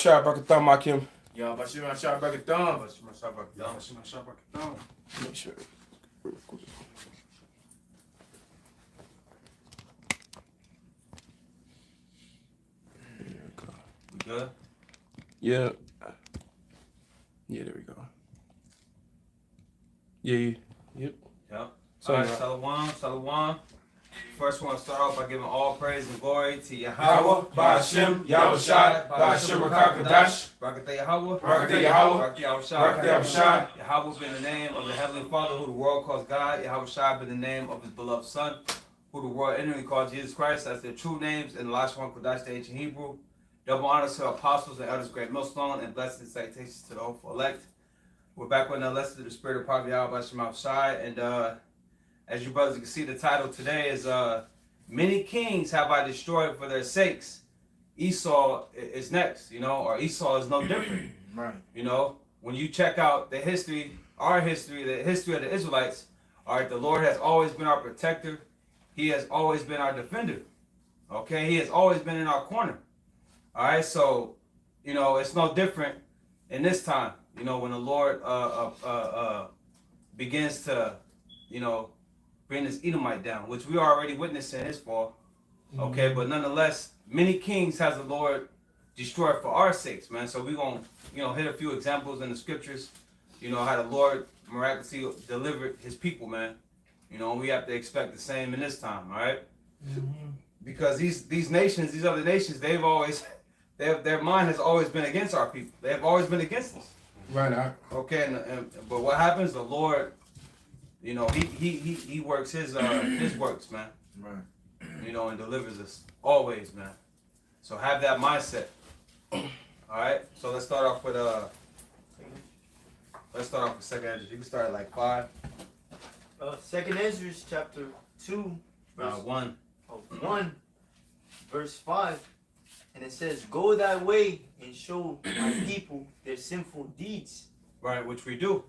Shah Bakatham Akim. Ya Bashima Shah Bakatham. Bashima Shah Bakatham. Bashima Shah Bakatham. Make sure. We good? Yeah. Yeah, there we go. Yeah. Yep. Yep. So, all right, Salawam. First, we want to start off by giving all praise and glory to Yahweh, Ba'ashem, Yahushai, Ba'ashem Rakakadash, Barakatah Yahweh, Barakatah Yahweh, Barakatah Yahushai, Barakatah Yahushai. Yahweh be in the name of the Heavenly Father, who the world calls God. Yahushai be in the name of His beloved Son, who the world inwardly calls Jesus Christ. That's their true names in the last one, Kodash, the ancient Hebrew. Double honors to apostles and elders, great millstone, and blessings and salutations to the hopeful elect. We're back with another lesson to the Spirit of Prophet Yahweh Shai, and as you brothers can see, the title today is Many Kings Have I Destroyed for Their Sakes. Esau is next, or Esau is no different. Right. When you check out the history, our history, the history of the Israelites, all right, the Lord has always been our protector. He has always been our defender. Okay, He has always been in our corner. All right, so, it's no different in this time, when the Lord begins to, bring this Edomite down, which we are already witnessing His fall. Okay, but nonetheless, many kings has the Lord destroyed for our sakes, man. So we're going to, hit a few examples in the scriptures, how the Lord miraculously delivered His people, man. We have to expect the same in this time, all right? Because these nations, these other nations, their mind has always been against our people. They have always been against us. Right. Okay, but what happens? The Lord, He works His works, man. Right. And delivers us always, man. So have that mindset. All right. So let's start off with Second Ezra. You can start at like 5. Second Ezra chapter 2, verse 1. 1, verse 5, and it says, "Go thy way and show my people their sinful deeds." Right, which we do.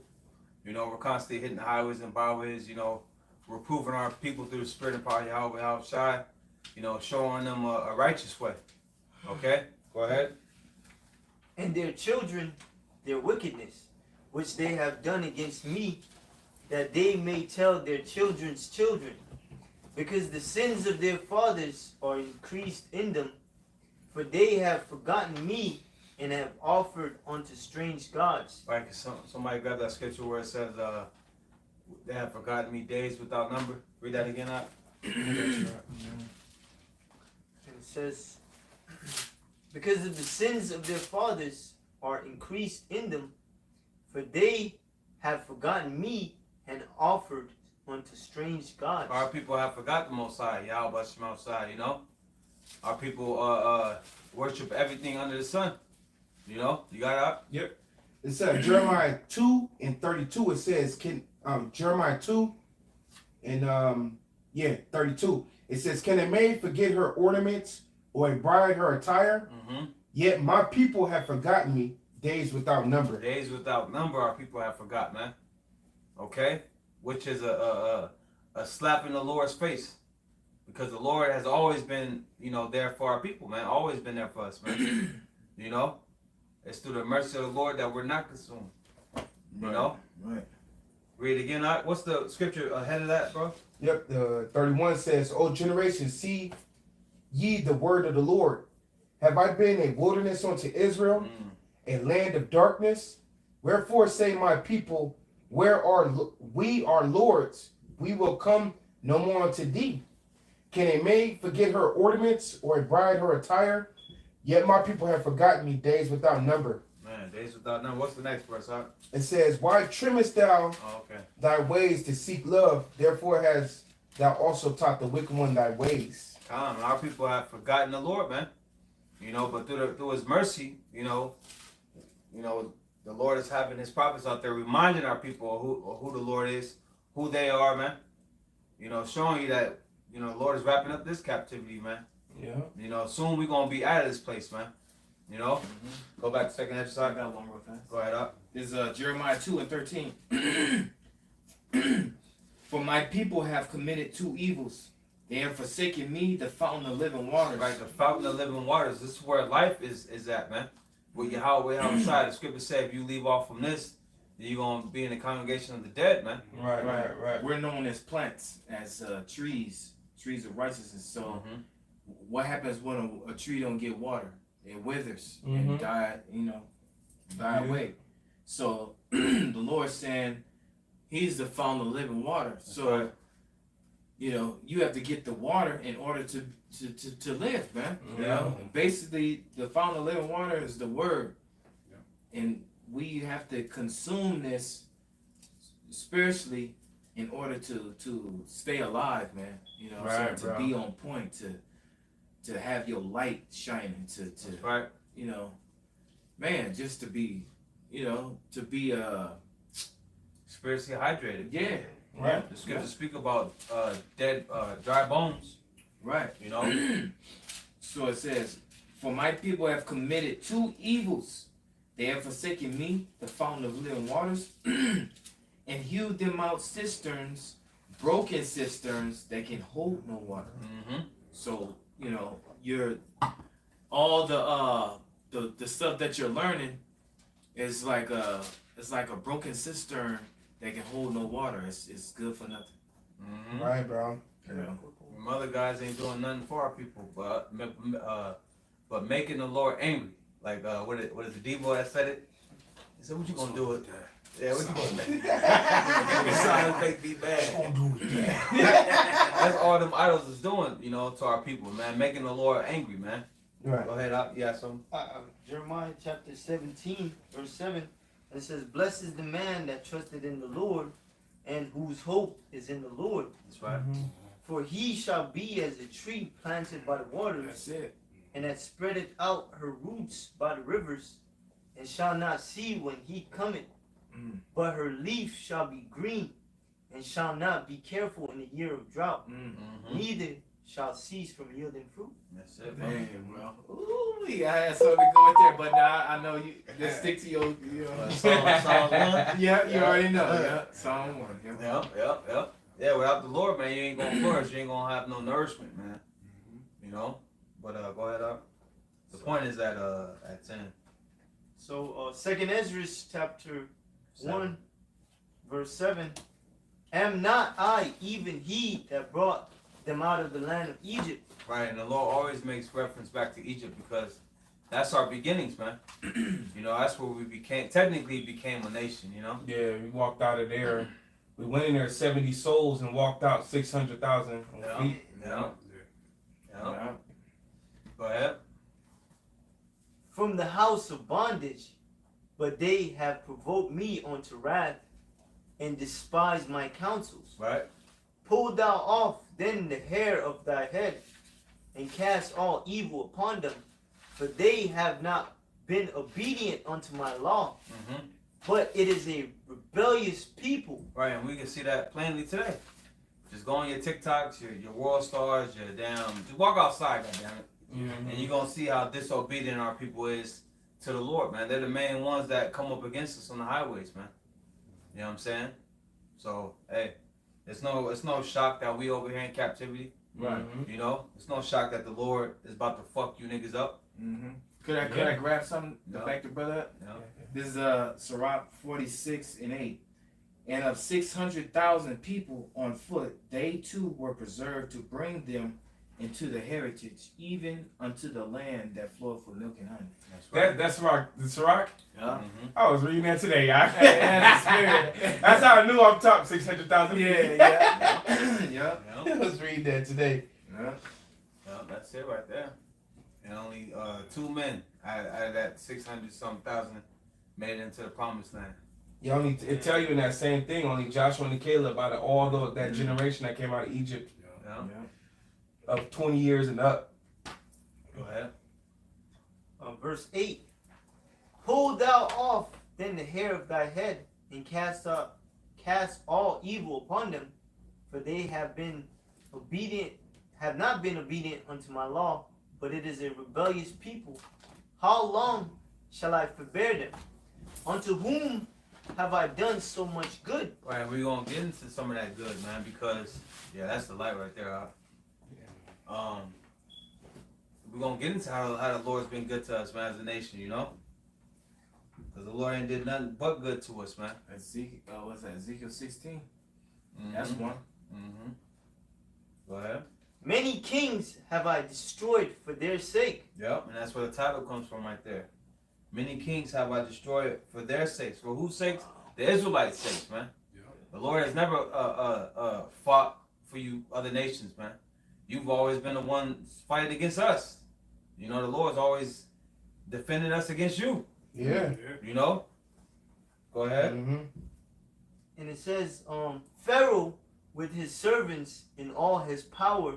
We're constantly hitting the highways and byways. We're proving our people through the Spirit and power of Yahweh Yahushai, showing them a righteous way. Okay? Go ahead. "And their children, their wickedness, which they have done against me, that they may tell their children's children, because the sins of their fathers are increased in them, for they have forgotten me and have offered unto strange gods." Right, somebody grab that scripture where it says, they have forgotten me days without number. Read that again out. And it says, "Because of the sins of their fathers are increased in them, for they have forgotten me and offered unto strange gods." Our people have forgotten the Most High, Yahweh Shai, Our people worship everything under the sun. You got it? Yep. It says Jeremiah 2 and 32. It says, Jeremiah 2 and 32. It says, "Can a maid forget her ornaments or a bride her attire? Yet my people have forgotten me days without number." Days without number, our people have forgotten, man. Okay? Which is a slap in the Lord's face. Because the Lord has always been, there for our people, man. Always been there for us, man. It's through the mercy of the Lord that we're not consumed. Right. Read it again. What's the scripture ahead of that, bro? Yep. The 31 says, "O generation, see ye the word of the Lord. Have I been a wilderness unto Israel, a land of darkness? Wherefore say my people, where are we are lords? We will come no more unto thee. Can a maid forget her ornaments or a bride her attire? Yet my people have forgotten me days without number." Man, days without number. What's the next verse, huh? It says, "Why trimmest thou thy ways to seek love? Therefore hast thou also taught the wicked one thy ways." Our people have forgotten the Lord, man. But through His mercy, the Lord is having His prophets out there reminding our people of who the Lord is, who they are, man. Showing you that, the Lord is wrapping up this captivity, man. Yeah. Soon we're going to be out of this place, man. Go back to second exercise. I got one real fast. Go ahead up. This is Jeremiah 2 and 13. "For my people have committed 2 evils. They have forsaken me, the fountain of living waters." Right, the fountain of living waters. This is where life is at, man. with Yahweh, the scripture said, if you leave off from this, then you're gonna be in the congregation of the dead, man. Right. We're known as plants, as trees of righteousness. So what happens when a tree don't get water? It withers and die away. So the Lord's saying He's the fountain of living water. So you have to get the water in order to live, man. You know, basically the fountain of living water is the word, and we have to consume this spiritually in order to stay alive, man. You know, to be on point, to have your light shining, to you know, man, just to be, to be spiritually hydrated. Yeah. Right. The scriptures speak about dead, dry bones. Right. You know. So it says, "For my people have committed two evils. They have forsaken me, the fountain of living waters, and hewed them out cisterns, broken cisterns that can hold no water." So you're all the stuff that you're learning is like a broken cistern that can hold no water. It's good for nothing. Right, bro. Them other guys ain't doing nothing for our people, but making the Lord angry. Like what is the D-boy that said it? He said, "What you gonna do with that?" Yeah, what you gonna do? Be bad. That's all them idols is doing, to our people, man. Making the Lord angry, man. Right. Go ahead, up. Yeah, some. Jeremiah chapter 17, verse 7. It says, "Blessed is the man that trusted in the Lord, and whose hope is in the Lord. That's right. For he shall be as a tree planted by the waters, That's it. and that spreadeth out her roots by the rivers, and shall not see when he cometh, but her leaf shall be green, and shall not be careful in the year of drought, neither shall cease from yielding fruit." That's it, bro. Damn, bro. Ooh, I had something to go with there, but now I know you. Just stick to your. Psalm 1. Yeah, you already know. Yeah, Psalm 1. Yeah. Yeah, without the Lord, man, you ain't gonna flourish. You ain't gonna have no nourishment, man. You know. But go ahead, up. The point is at 10. So 2nd Ezra chapter 1, verse 7. "Am not I even he that brought them out of the land of Egypt?" Right, and the Lord always makes reference back to Egypt because that's our beginnings, man. That's where we technically became a nation, Yeah, we walked out of there. We went in there 70 souls and walked out 600,000 feet. Yeah. Go ahead. "From the house of bondage, but they have provoked me unto wrath, and despised my counsels. Right. Pull thou off then the hair of thy head, and cast all evil upon them, for they have not been obedient unto my law. But it is a rebellious people." Right, and we can see that plainly today. Just go on your TikToks, your world stars, just walk outside, goddammit. And you're going to see how disobedient our people is to the Lord, man. They're the main ones that come up against us on the highways, man. You know what I'm saying? So, hey, it's no shock that we over here in captivity. Right. It's no shock that the Lord is about to fuck you niggas up. Could I grab something to back the brother up? Yeah. This is Sirach 46:8. "And of 600,000 people on foot, they too were preserved to bring them into the heritage, even unto the land that floweth with milk and honey." That's right. That's Sirach. The Sirach? Yeah. I was reading that today, y'all. That's the spirit. That's how I knew I'm top 600,000 feet. Yeah. I was reading that today. Yeah. That's it right there. And only 2 men out of that 600-some thousand made it into the promised land. Yeah, it tell you in that same thing. Only Joshua and Caleb out of all that generation that came out of Egypt of 20 years and up. Go ahead. Verse 8. "Pull thou off then the hair of thy head, and cast all evil upon them, for they have not been obedient unto my law, but it is a rebellious people. How long shall I forbear them? Unto whom have I done so much good?" Right, we're going to get into some of that good, man, because, that's the light right there, we're going to get into how the Lord's been good to us, man, as a nation, Because the Lord ain't did nothing but good to us, man. Ezekiel, what's that? Ezekiel 16. Mm-hmm. That's one. Mm-hmm. Go ahead. Many kings have I destroyed for their sake. Yep, and that's where the title comes from right there. Many kings have I destroyed for their sakes. For whose sakes? The Israelites' sakes, man. Yep. The Lord has never fought for you other nations, man. You've always been the one fighting against us. You know, the Lord's always defending us against you. Yeah. You know? Go ahead. Mm-hmm. And it says, Pharaoh with his servants in all his power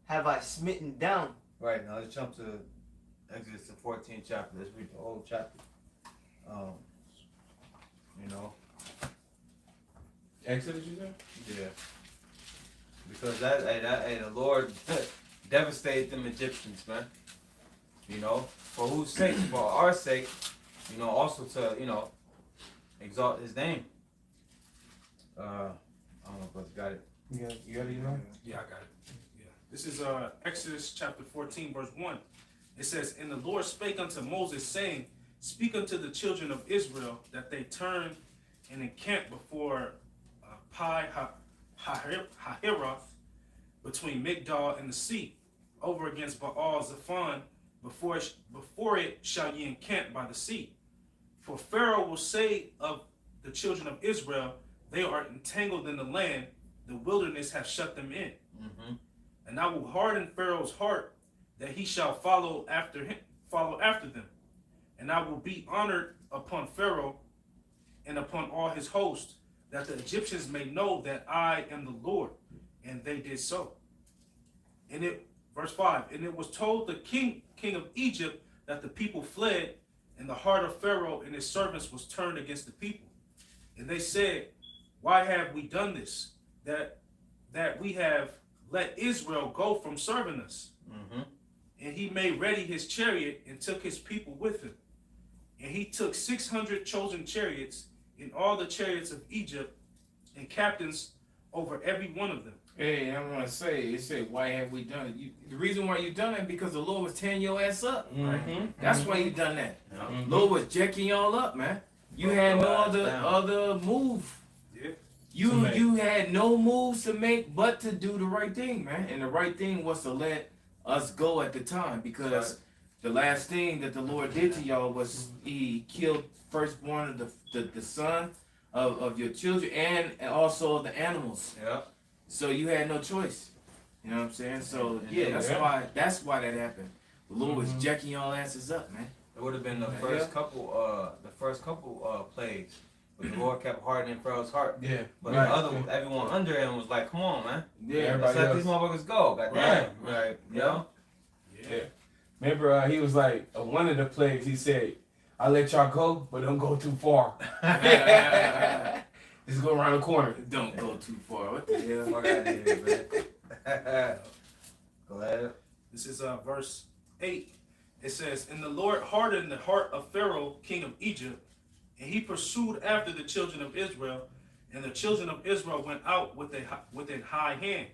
have I smitten down. Right, now let's jump to Exodus the 14th chapter. Let's read the whole chapter. You know? Exodus, you said? Yeah. Because the Lord devastated them Egyptians, man. You know? For whose sake? For our sake. You know, also to, you know, exalt his name. I don't know if you got it. You got it, you know? Yeah, I got it. Yeah. This is Exodus chapter 14, verse 1. It says, And the Lord spake unto Moses, saying, Speak unto the children of Israel, that they turn and encamp before Pi Hahiroth, between Migdol and the sea, over against Baal Zephon, before it shall ye encamp by the sea. For Pharaoh will say of the children of Israel, they are entangled in the land, the wilderness hath shut them in. Mm-hmm. And I will harden Pharaoh's heart, that he shall follow after them. And I will be honored upon Pharaoh and upon all his host, that the Egyptians may know that I am the Lord. And they did so. And verse 5, and it was told the king of Egypt that the people fled, and the heart of Pharaoh and his servants was turned against the people. And they said, Why have we done this? That we have let Israel go from serving us. Mm-hmm. And he made ready his chariot and took his people with him. And he took 600 chosen chariots and all the chariots of Egypt and captains over every one of them. Hey, I want to say, it said, why have we done it? The reason why you done it because the Lord was tearing your ass up. Right? Mm-hmm. That's why you done that. Mm-hmm. Lord was jacking y'all up, man. You had no other move. Yeah. You had no moves to make but to do the right thing, man. And the right thing was to let us go at the time, because the last thing that the Lord did to y'all was he killed firstborn of the son of your children and also the animals. Yeah. So you had no choice. You know what I'm saying? So yeah, that's why that happened. The Lord was jacking y'all asses up, man. It would have been the first couple plagues. But the Lord kept hardening Pharaoh's heart. Yeah. But the other, everyone under him was like, come on, man. Yeah, Let's let these motherfuckers go. Goddamn. Right. You know? Yeah. Remember, he was like, one of the plagues, he said, I'll let y'all go, but don't go too far. Just go around the corner. Don't go too far. What the hell? Fuck out of here, man. Go ahead. This is verse 8. It says, And the Lord hardened the heart of Pharaoh, king of Egypt, and he pursued after the children of Israel, and the children of Israel went out with a high hand.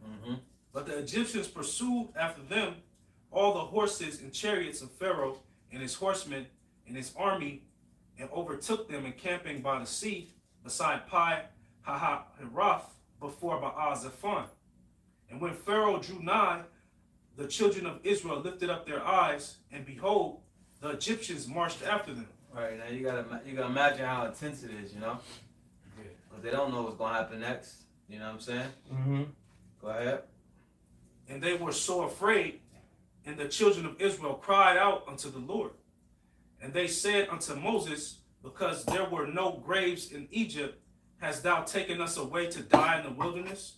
Mm-hmm. But the Egyptians pursued after them all the horses and chariots of Pharaoh and his horsemen and his army, and overtook them encamping by the sea beside Pi Hahiroth before Baal Zephon. And when Pharaoh drew nigh, the children of Israel lifted up their eyes, and behold, the Egyptians marched after them. Right, now you gotta imagine how intense it is, you know? Because they don't know what's gonna happen next. You know what I'm saying? Mm-hmm. Go ahead. And they were so afraid, and the children of Israel cried out unto the Lord. And they said unto Moses, Because there were no graves in Egypt, hast thou taken us away to die in the wilderness?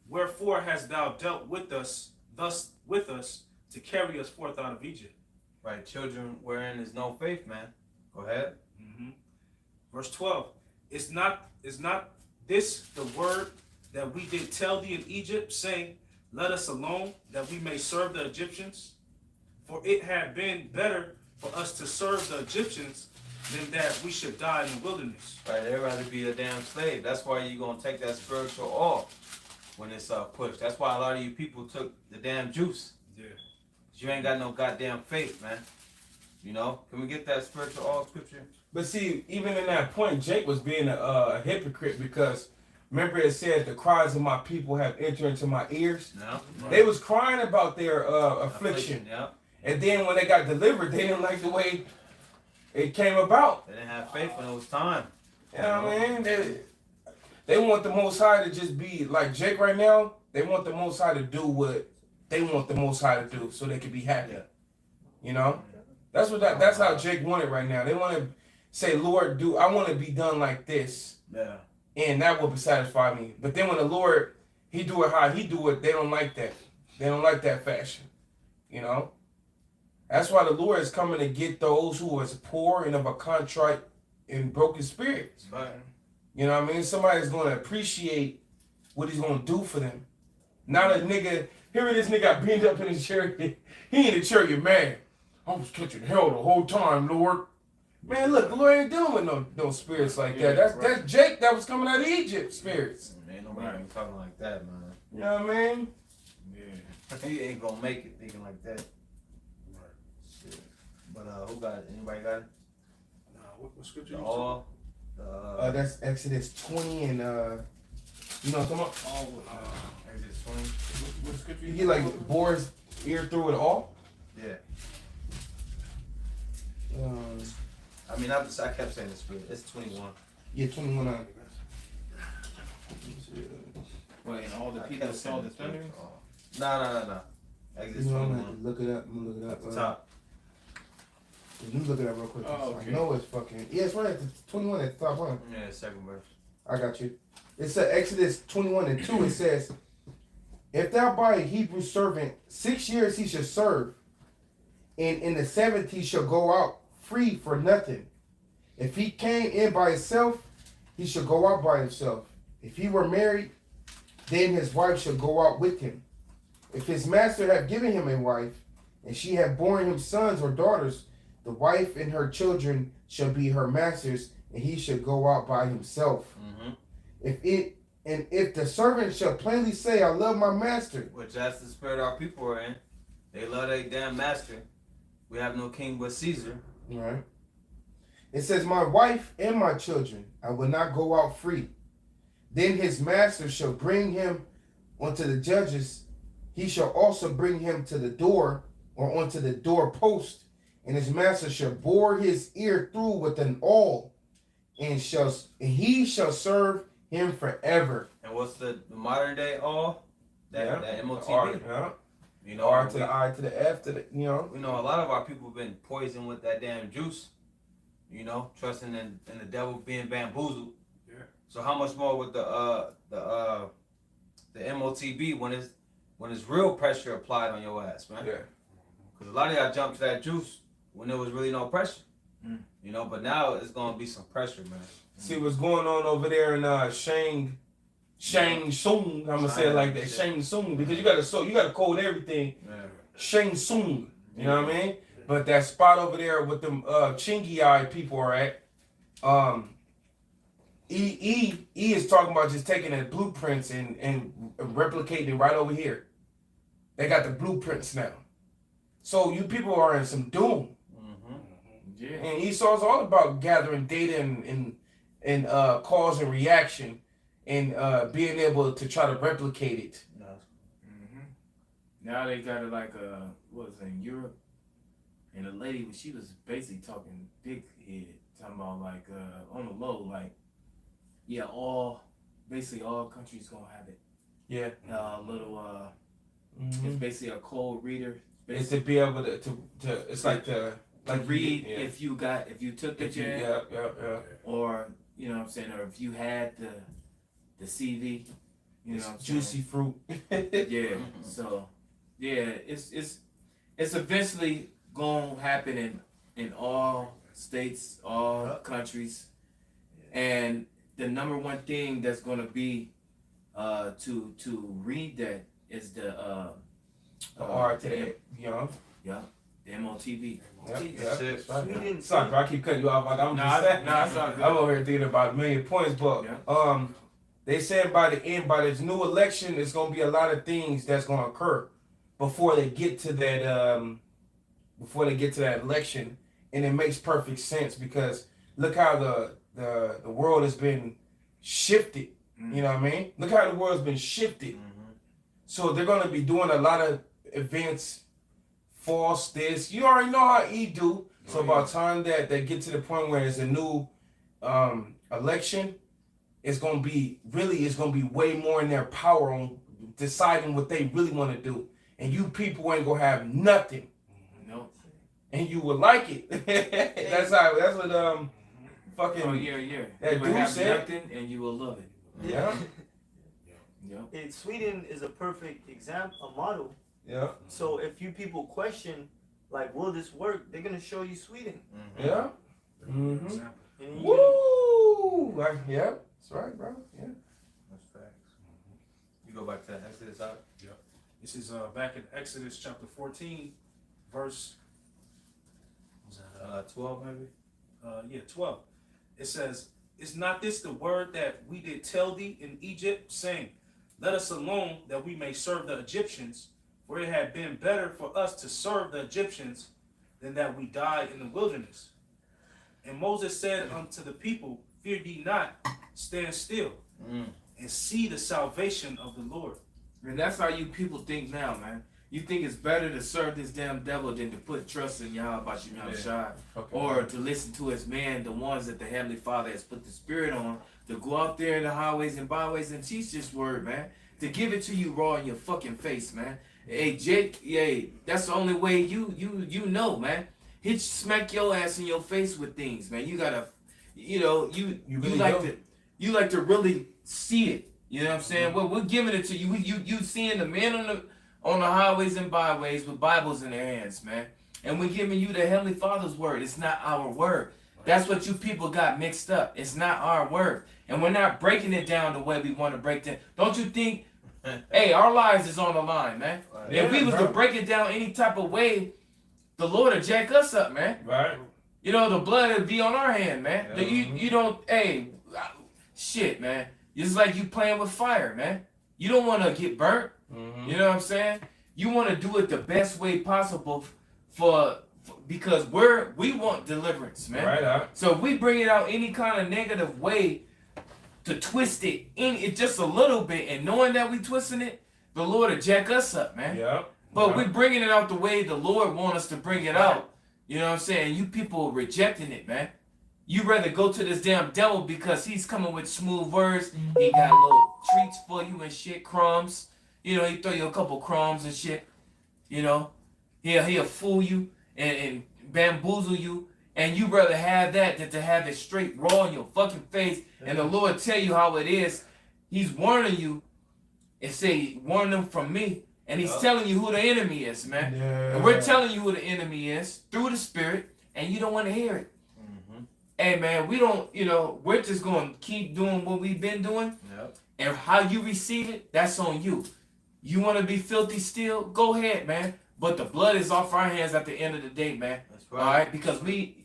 Wherefore hast thou dealt with us, thus with us, to carry us forth out of Egypt? Right, children wherein is no faith, man. Go ahead. Mm-hmm. Verse 12. Is not this the word that we did tell thee in Egypt, saying, Let us alone, that we may serve the Egyptians? For it had been better for us to serve the Egyptians than that we should die in the wilderness. Right, they'd rather be a damn slave. That's why you're gonna take that spiritual off when it's pushed. That's why a lot of you people took the damn juice. Yeah. You ain't got no goddamn faith, man. You know, can we get that spiritual all scripture? But see, even in that point, Jake was being a hypocrite because remember it said the cries of my people have entered into my ears. No. They was crying about their affliction. Yeah. And then when they got delivered, they didn't like the way it came about. They didn't have faith when it was time. You know what I mean? They want the Most High to just be like Jake right now. They want the Most High to do what they want the Most High to do so they can be happy. You know? That's how Jake want it right now. They want to say, Lord, I want to be done like this. Yeah. And that will satisfy me. But then when the Lord, he do it how he do it, they don't like that. They don't like that fashion. You know? That's why the Lord is coming to get those who is poor and of a contrite and broken spirit. Right. You know what I mean? Somebody's going to appreciate what he's going to do for them. Not a nigga, here this nigga got beamed up in his chariot. He in the chariot, man. I was catching hell the whole time, Lord. Man, look, the Lord ain't dealing with no spirits like that. That's Jake that was coming out of Egypt spirits. Man, nobody ain't talking like that, man. You know what I mean? Yeah. He ain't gonna make it thinking like that. Right. Shit. But who got it? Anybody got it? Nah, what scripture? All. That's Exodus 20 and you know what I'm talking about? Exodus 20. What scripture? You get like bore's ear through it all. Yeah. I mean, I kept saying the spirit. It's 21. Yeah, 21. Well, and all the I people kept saw saying the thunder. No. Exodus You know, I'm 21. gonna look it up. I'm gonna look it up. At the top. Let me look it up real quick. Oh, okay. I know it's fucking. Yeah, it's right at the 21 at the top, huh? Yeah, second verse. I got you. It's Exodus 21 and 2. It says, if thou buy a Hebrew servant, 6 years he shall serve, and in the 7th he shall go out free for nothing. If he came in by himself, he shall go out by himself. If he were married, then his wife shall go out with him. If his master have given him a wife, and she have borne him sons or daughters, the wife and her children shall be her master's, and he shall go out by himself. Mm-hmm. If the servant shall plainly say, I love my master. Which that's the spirit our people are in. They love their damn master. We have no king but Caesar. All right. It says, my wife and my children, I will not go out free. Then his master shall bring him unto the judges. He shall also bring him to the door or onto the door post, and his master shall bore his ear through with an awl, and he shall serve him forever. And what's the modern day all? That MOTB. R, yeah. You know, R to the I to the F to the, you know. We know a lot of our people have been poisoned with that damn juice. You know, trusting in the devil being bamboozled. Yeah. So how much more with the MOTB when it's real pressure applied on your ass, man? Yeah. Because a lot of y'all jumped to that juice when there was really no pressure. You know, but now it's gonna be some pressure, man. See what's going on over there in Shang Tsung. I'm gonna say it like that, Shang Tsung, because you gotta code everything. Yeah. Shang Tsung, you know what I mean? But that spot over there with them Chingy eye people are at, E is talking about just taking the blueprints and replicating it right over here. They got the blueprints now. So you people are in some doom. Yeah. And Esau's all about gathering data and cause and reaction and being able to try to replicate it. Now they got it like what was it, in Europe, and a lady, she was basically talking big head, talking about like on the low, like basically all countries gonna have it. Yeah. It's basically a cold reader. It's to be able to it's like read if you took the jab. Yeah. Or you know what I'm saying, or if you had the CV, you know what I'm saying? Juicy fruit. Yeah. So yeah, it's eventually gonna happen in all states, all countries. And the number one thing that's gonna be to read that is the R to the, you know. Yeah. The MOTV. Yeah. Sorry, bro, I keep cutting you off. I'm just saying. It's all good. I'm over here thinking about a million points, but they said by this new election, there's gonna be a lot of things that's gonna occur before they get to that election, and it makes perfect sense because look how the world has been shifted. You know what I mean? Look how the world's been shifted. So they're gonna be doing a lot of events, false this. You already know how E do. So by the time that they get to the point where there's a new election, it's gonna be way more in their power on deciding what they really want to do. And you people ain't gonna have nothing. No. And you will like it. That's what fucking that You will dude have said. nothing and you will love it. Yeah. And Sweden is a perfect example, a model. Yeah. So if you people question, like, will this work? They're gonna show you Sweden. Yeah. Example. And you Woo! Yeah. That's right, bro. Yeah. That's facts. You go back to Exodus out. This is back in Exodus chapter 14, verse 12 maybe. 12. It says, "Is not this the word that we did tell thee in Egypt, saying, Let us alone, that we may serve the Egyptians? For it had been better for us to serve the Egyptians than that we die in the wilderness. And Moses said unto the people, Fear ye not, stand still, and see the salvation of the Lord." And that's how you people think now, man. You think it's better to serve this damn devil than to put trust in Yahweh Shai, or to listen to his man, the ones that the Heavenly Father has put the Spirit on, to go out there in the highways and byways and teach this word, man. To give it to you raw in your fucking face, man. Hey, Jake, that's the only way you know, man. He'd smack your ass in your face with things, man. You gotta, you like to really see it. You know what I'm saying? Well, we're giving it to you. You seeing the men on the highways and byways with Bibles in their hands, man. And we're giving you the Heavenly Father's word. It's not our word. That's what you people got mixed up. It's not our word. And we're not breaking it down the way we want to break it. Don't you think, hey, our lives is on the line, man. If we was to break it down any type of way, the Lord would jack us up, man. Right. The blood would be on our hand, man. You don't, shit, man. It's like you playing with fire, man. You don't want to get burnt. You know what I'm saying? You want to do it the best way possible because we want deliverance, man. Right out. So if we bring it out any kind of negative way to twist it just a little bit, and knowing that we twisting it, the Lord will jack us up, man. Yeah. But we're bringing it out the way the Lord wants us to bring it out. You know what I'm saying? You people are rejecting it, man. You rather go to this damn devil because he's coming with smooth words. He got little treats for you and shit, crumbs. He throw you a couple crumbs and shit. He'll fool you and bamboozle you. And you rather have that than to have it straight raw in your fucking face. And the Lord tell you how it is. He's warning you and say, warn them from me. And he's telling you who the enemy is, man. Yeah. And we're telling you who the enemy is through the Spirit, and you don't want to hear it. Hey, man, we don't, we're just going to keep doing what we've been doing. Yep. And how you receive it, that's on you. You want to be filthy still? Go ahead, man. But the blood is off our hands at the end of the day, man. That's right. All right? Because we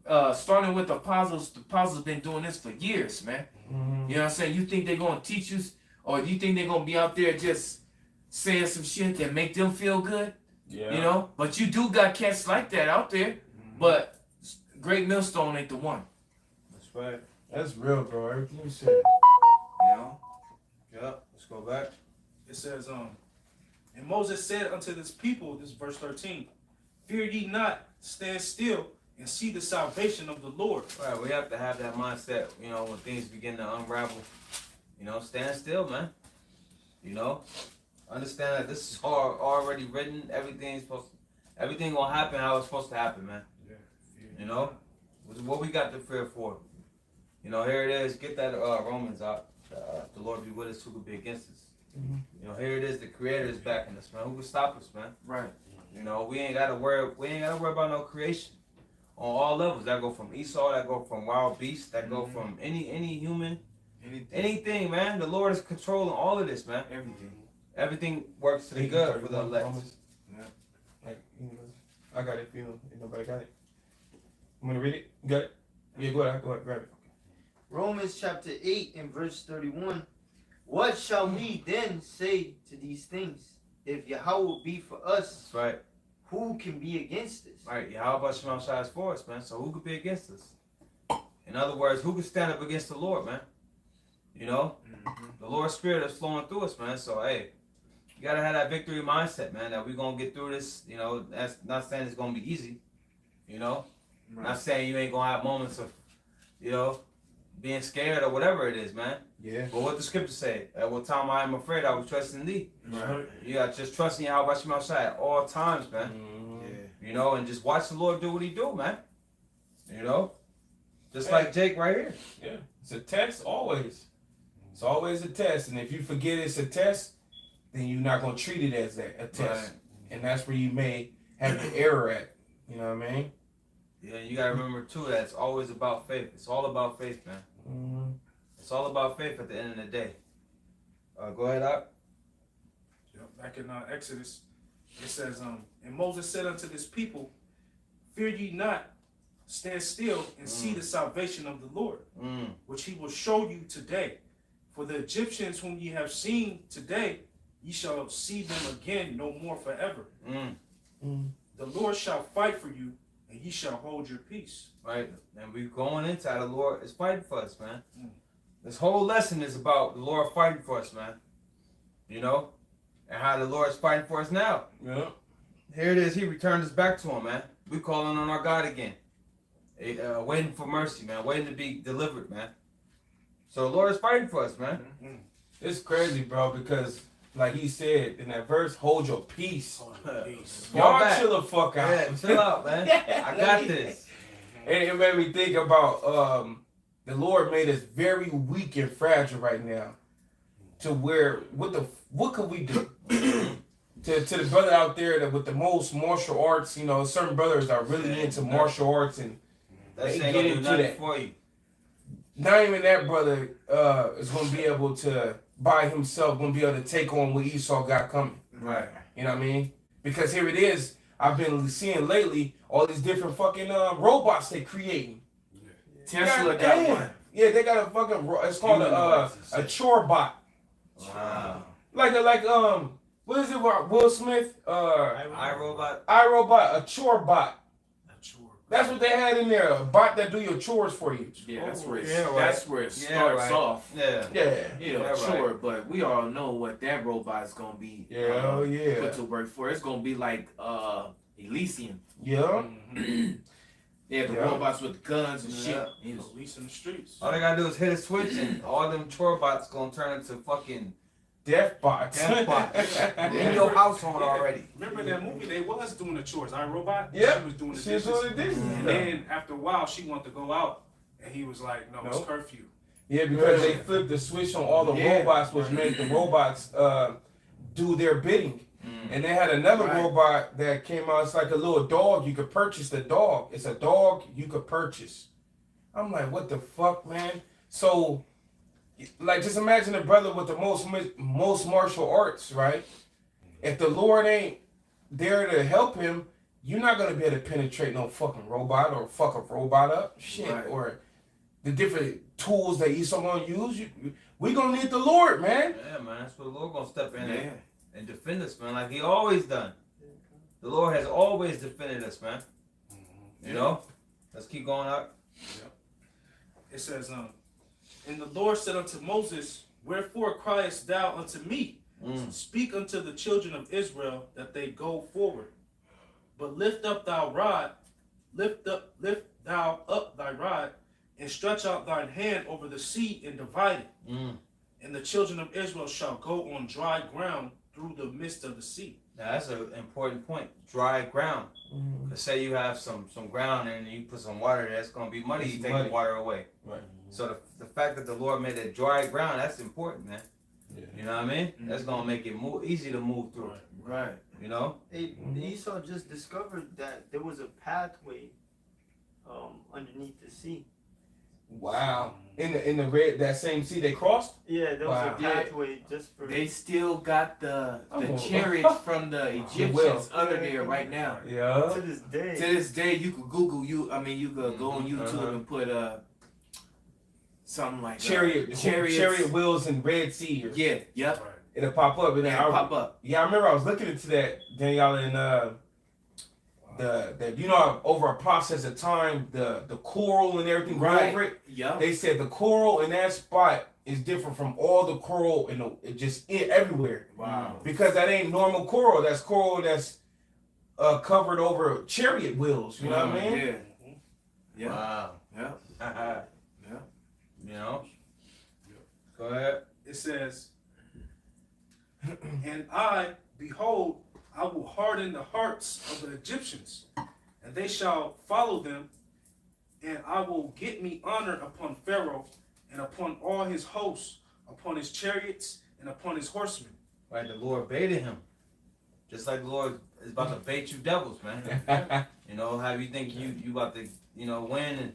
starting with the apostles been doing this for years, man. You know what I'm saying? You think they're going to teach us, or you think they're going to be out there just saying some shit that make them feel good? Yeah. But you do got cats like that out there. But Great Millstone ain't the one. That's right. That's real, bro. Everything you said. Yep. Let's go back. It says, and Moses said unto this people, this is verse 13, Fear ye not, stand still, and see the salvation of the Lord. Right. We have to have that mindset, when things begin to unravel. Stand still, man. Understand that this is already written. Everything gonna happen how it's supposed to happen, man. What we got to fear for. Here it is. Get that Romans out. The Lord be with us, who could be against us. Here it is. The Creator is backing us, man. Who could stop us, man? Right. We ain't gotta worry about no creation. On all levels. That go from Esau. That go from wild beasts. That go from any human. Anything, man. The Lord is controlling all of this, man. Everything works to the good for the elect. I got it. If nobody got it. I'm gonna read it. You got it? Yeah, go ahead, grab it. Romans chapter 8 and verse 31. What shall we then say to these things? If Yahweh be for us, That's right. who can be against us? Right. Yahweh Shema Shai is for us, man. So who could be against us? In other words, who could stand up against the Lord, man? You know? The Lord's Spirit is flowing through us, man. So, hey, you got to have that victory mindset, man, that we're going to get through this. You know, that's not saying it's going to be easy, you know? Right. Not saying you ain't going to have moments of, you know, being scared or whatever it is, man. Yeah. But what the scripture say, at what time I am afraid, I will trust in thee. Right. You got to just trust in Yahweh Shema Shai at all times, man. Yeah. You know, and just watch the Lord do what he do, man. You know? Just like Jake right here. Yeah. It's a test always. It's always a test. And if you forget it's a test, then you're not going to treat it as a test. Right. And that's where you may have the error at. You know what I mean? Yeah, you got to remember, too, that it's always about faith. It's all about faith, man. Mm-hmm. It's all about faith at the end of the day. Go ahead, Op. Back in Exodus, it says, and Moses said unto this people, fear ye not, stand still and see the salvation of the Lord, which he will show you today. For the Egyptians whom ye have seen today, ye shall see them again no more forever. The Lord shall fight for you, and ye shall hold your peace. Right? And we're going into how the Lord is fighting for us, man. This whole lesson is about the Lord fighting for us, man. You know? And how the Lord is fighting for us now. Yeah. Here it is. He returned us back to him, man. We calling on our God again. Waiting for mercy, man. Waiting to be delivered, man. So the Lord is fighting for us, man. It's crazy, bro, because like he said in that verse, hold your peace. Peace. Y'all back. chill the fuck out. Yeah, chill out, man. I got this. And it made me think about the Lord made us very weak and fragile right now. To where what could we do? to the brother out there that with the most martial arts, you know, certain brothers are really into martial arts and That they ain't get gonna do into nothing that. for you. Not even that brother is gonna be able to by himself gonna be able to take on what Esau got coming. Right. You know what I mean? Because here it is, I've been seeing lately all these different fucking robots they creating. Tesla God got damn. one. Yeah, they got a fucking it's called a chore bot. Wow. Like what is it? Will Smith? iRobot. iRobot, a chore bot. That's what they had in there. A bot that do your chores for you. Yeah, that's where Yeah, right. that's where it starts off. Yeah. Yeah. You know, Yeah, sure, right. but we all know what that robot's gonna be. Yeah, yeah. Put to work for. It's gonna be like Elysium. Yeah. They have the Yeah. robots with guns and shit. Yeah. Police in the streets. All they gotta do is hit a switch and all them chore bots gonna turn into fucking Death bots. death bots in your household already. Remember that movie? They was doing the chores. iRobot. Yep. She was doing the She was dishes. doing the dishes. And then after a while, she wanted to go out, and he was like, "No, it's Nope. curfew." Yeah, because they flipped the switch on all the robots, which made the robots do their bidding. And they had another robot that came out. It's like a little dog. You could purchase the dog. It's a dog you could purchase. I'm like, what the fuck, man? So, like, just imagine a brother with the most martial arts, right? If the Lord ain't there to help him, you're not gonna be able to penetrate no fucking robot or fuck a robot up, shit, Right. or the different tools that Esau gonna use. We gonna need the Lord, man. Yeah, man. That's where the Lord gonna step in Yeah. and defend us, man, like he always done. The Lord has always defended us, man. You know? Let's keep going out. It says, and the Lord said unto Moses, "Wherefore criest thou unto me? Speak unto the children of Israel that they go forward. But lift up thou rod, lift thou up thy rod, and stretch out thine hand over the sea and divide it. And the children of Israel shall go on dry ground through the midst of the sea." Now that's an important point. Dry ground. Cause say you have some ground and you put some water there, it's gonna be muddy. You take the water away. Right. So the fact that the Lord made it dry ground, that's important, man. Yeah. You know what I mean? That's gonna make it easy to move through. Right. You know? Hey, Esau just discovered that there was a pathway underneath the sea. Wow. In the red that same sea they crossed? Yeah, there was Wow. a pathway just for. They still got the Oh. chariots from the Egyptians under there right now. Yeah. to this day. To this day, you could Google you could go on YouTube and put something like Chariots. chariots. Wheels in Red Sea. Or, Yeah. Yep. it'll pop up. And then Yeah, pop up. Yeah, I remember I was looking into that, Danielle, and the you know, over a process of time, the coral and everything grew over it. Yeah. They said the coral in that spot is different from all the coral in everywhere. Wow. Because that ain't normal coral. That's coral that's covered over chariot wheels. You know what I mean? Yeah. Yeah. Wow. Yeah. Yeah. You know? Go ahead. It says, and I, behold, I will harden the hearts of the Egyptians, and they shall follow them, and I will get me honor upon Pharaoh and upon all his hosts, upon his chariots and upon his horsemen. Right, the Lord baited him. Just like the Lord is about to bait you devils, man. You know, how you think you about to, you know, win, and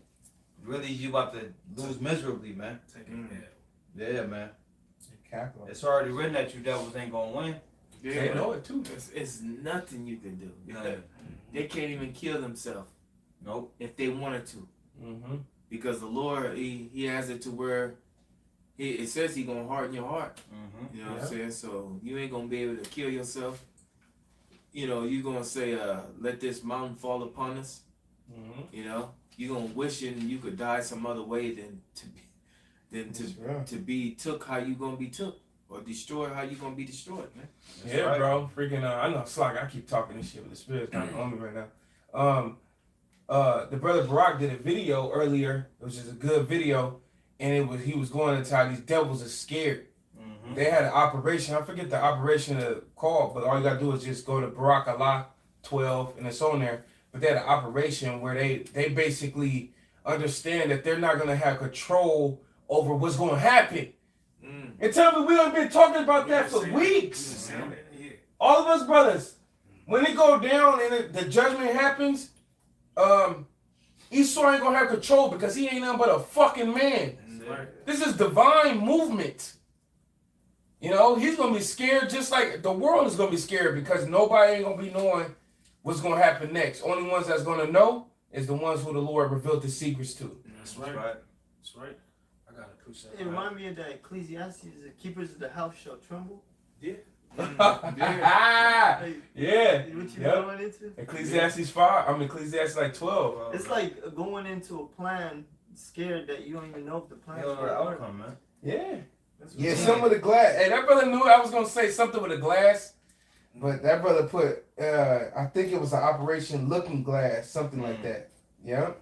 really you about to lose miserably, man. Yeah, man. Capital. It's already written that you devils ain't gonna win. They know it too. It's nothing you can do. Nothing. They can't even kill themselves Nope. if they wanted to. Mm-hmm. Because the Lord, he has it to where it says he gonna harden your heart. Mm-hmm. You know what I'm saying? So you ain't gonna be able to kill yourself. You know, you gonna say, let this mountain fall upon us. Mm-hmm. You know, you gonna wish you could die some other way than to be took how you gonna be took, or destroyed how you gonna be destroyed, man. Yeah, right. bro. Freaking I know Slock, I keep talking this shit, but the spirit's kind of on me right now. The brother Barack did a video earlier, which is a good video, and he was going into how these devils are scared. Mm-hmm. They had an operation, I forget the operation called, but all you gotta do is just go to Barack Allah 12 and it's on there. But they had an operation where they basically understand that they're not gonna have control over what's gonna happen. And tell me, we done been talking about that for weeks. All of us brothers, when it go down and the judgment happens, Esau ain't gonna have control because he ain't nothing but a fucking man. This is divine movement. You know, he's gonna be scared just like the world is gonna be scared because nobody ain't gonna be knowing what's gonna happen next. Only ones that's gonna know is the ones who the Lord revealed the secrets to. That's right. That's right. I got a precept. It remind me of that Ecclesiastes, the keepers of the house shall tremble. Yeah. Yeah. Yeah. What you Yep. going into? Ecclesiastes 5. I mean Ecclesiastes like 12. It's like going into a plan scared that you don't even know if the plan You is don't know the going to work. outcome, man. Yeah. That's what Yeah, I'm some of the glass. Hey, that brother knew I was gonna say something with a glass, but that brother put I think it was an Operation Looking Glass, something like that. Yep.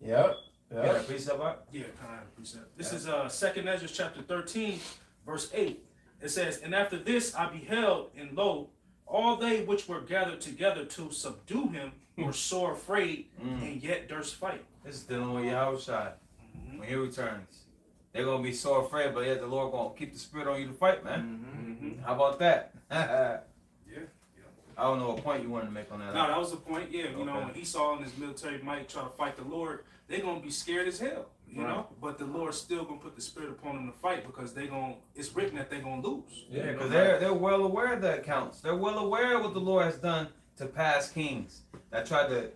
Yep. You got a precept up? Yeah, kind of precept. This is 2nd Ezra chapter 13, verse 8. It says, and after this I beheld, and lo, all they which were gathered together to subdue him were sore afraid, and yet durst fight. This is dealing with Yahushua when he returns. They're gonna be so afraid, but yet the Lord gonna keep the spirit on you to fight, man. How about that? Yeah. I don't know what point you wanted to make on that. No, that was the point. Yeah, you know, Okay. when Esau and his military might try to fight the Lord, they're gonna be scared as hell, you know. But the Lord's still gonna put the spirit upon them to fight because it's written that they're gonna lose. Yeah, because they're well aware of the accounts. They're well aware of what the Lord has done to past kings that tried to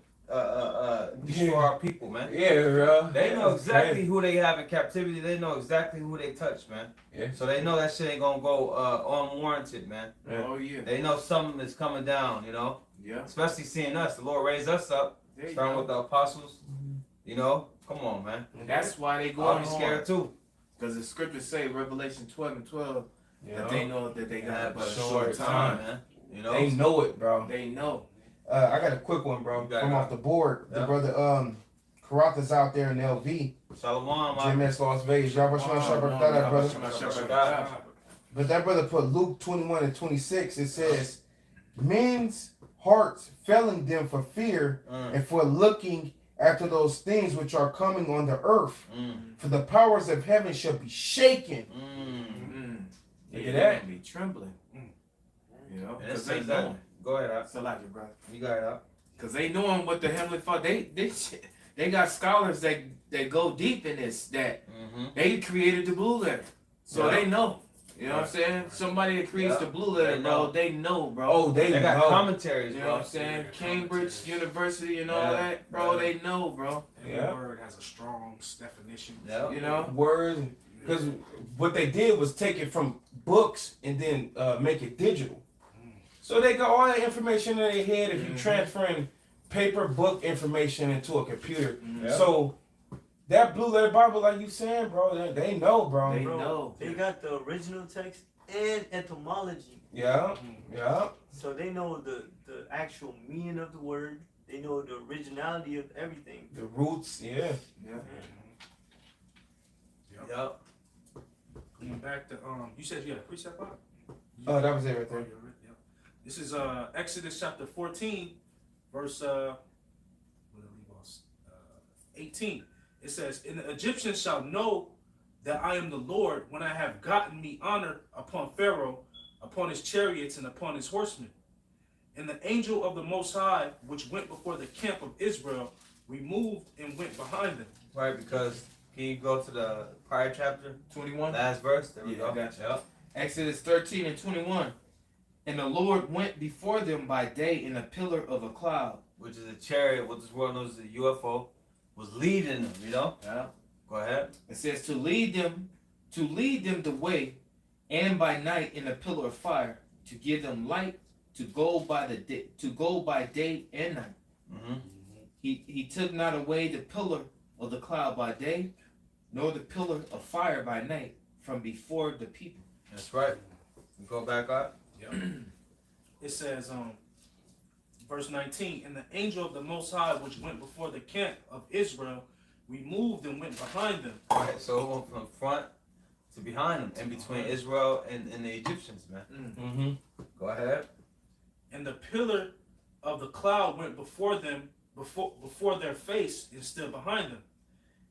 destroy our people, man. Yeah, bro. They know exactly who they have in captivity. They know exactly who they touch, man. Yeah. So they know that shit ain't gonna go unwarranted, man. Yeah. Oh yeah. They know something is coming down, you know. Yeah. Especially seeing us, the Lord raised us up, There you starting go. with the apostles. You know, come on, man. That's why they go I'll on be scared too. Because the scriptures say, Revelation 12 and 12, Yeah. that they know that they got but a Short short time. man. You know. They know it, bro. They know. I got a quick one, bro. You got From it. off the board. Yeah. The brother Karatha's out there in LV. Shalom, GMS Las Vegas. Y'all brother. But that brother put Luke 21 and 26. It says, men's hearts failing them for fear and for looking after those things which are coming on the earth. For the powers of heaven shall be shaken. Look at that. Be trembling. You know, And it because they says that. know. Go ahead, Al. So like it, bro. You got it out. Because they knowing what the Heavenly Father, they got scholars that go deep in this, that they created the blue letter. So Yeah. they know. You know what I'm saying? Somebody that creates the blue letter, They bro, know. they know, bro. Oh, they They got know. commentaries, You bro. know what I'm saying? Cambridge University and all that, bro, Yeah. they know, bro. Every Yeah. word has a strong definition. Yeah. You know? Words. Because what they did was take it from books and then make it digital. So they got all that information in their head if you Mhm. transferring paper book information into a computer. Mhm. So that blue letter Bible, like you saying, bro, they know, bro. They Bro, know. they got the original text and etymology. Yeah, yeah. So they know the actual meaning of the word. They know the originality of everything. The roots, yeah. Yeah. Yep. Going back to you said you had a precept, Bob? Oh, that was it right Oh, there. you're right, yeah. This is Exodus chapter 14, verse 18. It says, "And the Egyptians shall know that I am the Lord when I have gotten me honor upon Pharaoh, upon his chariots, and upon his horsemen. And the angel of the Most High, which went before the camp of Israel, removed and went behind them." Right, because can you go to the prior chapter? 21. Last verse? There we Yeah, go. I got you. Yep. Exodus 13 and 21. And the Lord went before them by day in a pillar of a cloud. Which is a chariot, what this world knows as a UFO, was leading them, you know? Yeah. Go ahead. It says to lead them the way, and by night in a pillar of fire, to give them light to go by day and night. Mm-hmm. He took not away the pillar of the cloud by day, nor the pillar of fire by night from before the people. That's right. You go back up. Yep. It says, verse 19, "And the angel of the Most High, which went before the camp of Israel, removed and went behind them." All right, so it went from front to behind them, in between Israel and the Egyptians, man. Mm-hmm. Go ahead. "And the pillar of the cloud went before them, before their face, and stood behind them.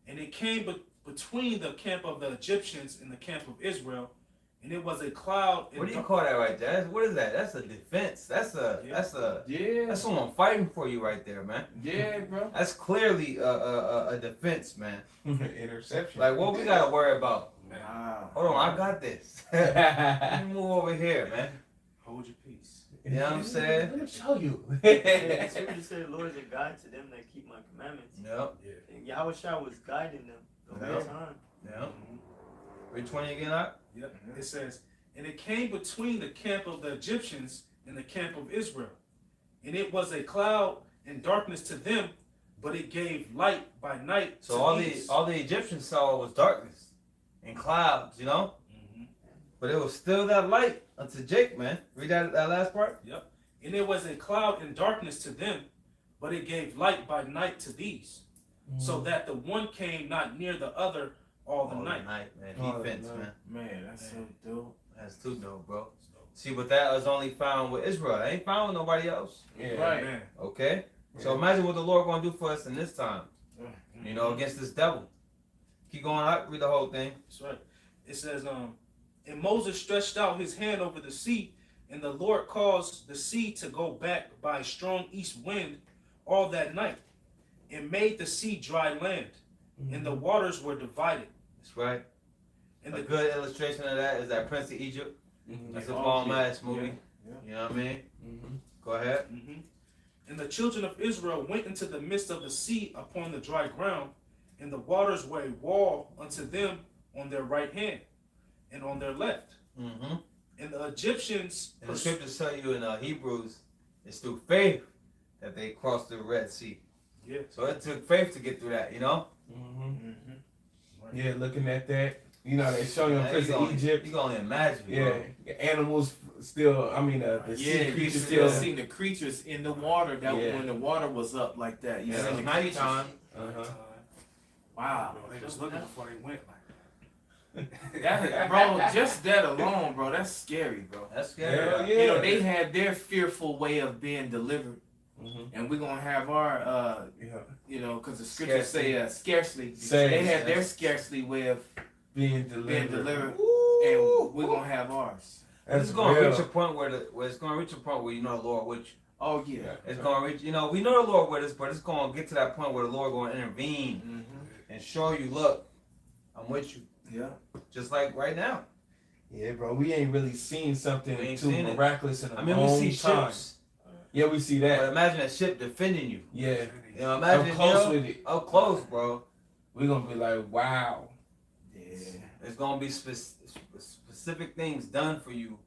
And it came between the camp of the Egyptians and the camp of Israel, and it was a cloud." What do you call that right there? What is that? That's a defense. That's Yeah. someone fighting for you right there, man. Yeah, bro. That's clearly a defense, man. Interception. Like, what we gotta worry about? Wow. Hold on, I got this. Let me move over here, man. Hold your peace. You know what I'm saying? Let me show you. The scripture said, "The Lord is a guide to them that keep my commandments." Yep. And Yahushua was guiding them the whole Yeah. time. Yep. Read 20 again, up. Yep. It says, "And it came between the camp of the Egyptians and the camp of Israel. And it was a cloud and darkness to them, but it gave light by night So to all these." the Egyptians saw was darkness and clouds, you know? Mhm. But it was still that light unto Jake, man. Read that last part. "And it was a cloud and darkness to them, but it gave light by night to these, so that the one came not near the other all the night." man. All the Defense, night. man. Man, that's so dope. That's too dope, bro. See, but that was only found with Israel. It ain't found with nobody else. Yeah. Right. Man. Okay? So imagine what the Lord gonna do for us in this time. You know, against this devil. Keep going up, read the whole thing. That's right. It says, "And Moses stretched out his hand over the sea, and the Lord caused the sea to go back by a strong east wind all that night, and made the sea dry land, and the waters were divided." That's right. And A the good illustration of that is that Prince of Egypt. Mhm. That's a Oh, bomb yeah. ass movie. Yeah. You know what I mean? Mhm. Go ahead. And the children of Israel went into the midst of the sea upon the dry ground, and the waters were a wall unto them on their right hand and on their left. Mm-hmm. And the Egyptians And the scriptures tell you in Hebrews, it's through faith that they crossed the Red Sea. Yeah. So it took faith to get through that, you know? Mhm. Yeah, looking at that, you know, they show you on Man, Prince of Egypt. You can only imagine, Yeah, bro. animals still. I mean, the Yeah, sea you creatures still still. seen the creatures in the water that Yeah. when the water was up like that. You Yeah, seen it the was creatures. nighttime. Uh-huh. Wow. Bro, they was looking before they went. That, bro, just that alone, bro, that's scary, bro. That's scary. Hell Right? yeah. You know, they had their fearful way of being delivered, Mhm. and we're gonna have our, Yeah, you know, because the scriptures say scarcely. Say- They had their scarcely way of being delivered. delivered, Ooh. and we're gonna have ours. That's It's gonna real. reach a point where it's gonna reach a point where you know the Lord with you. Oh yeah. It's gonna reach, you know, we know the Lord with us, but it's gonna get to that point where the Lord gonna intervene Mm-hmm. and show you, look, I'm with you, Yeah. just like right now. Yeah, bro, we ain't really seen something We ain't too seen it. miraculous in a I mean, long we see time. ships, Yeah, we see but that. imagine a ship defending you. Yeah, You know, imagine up close you know, with it. up close, bro. We gonna be like, wow. Yeah. There's gonna be specific things done for you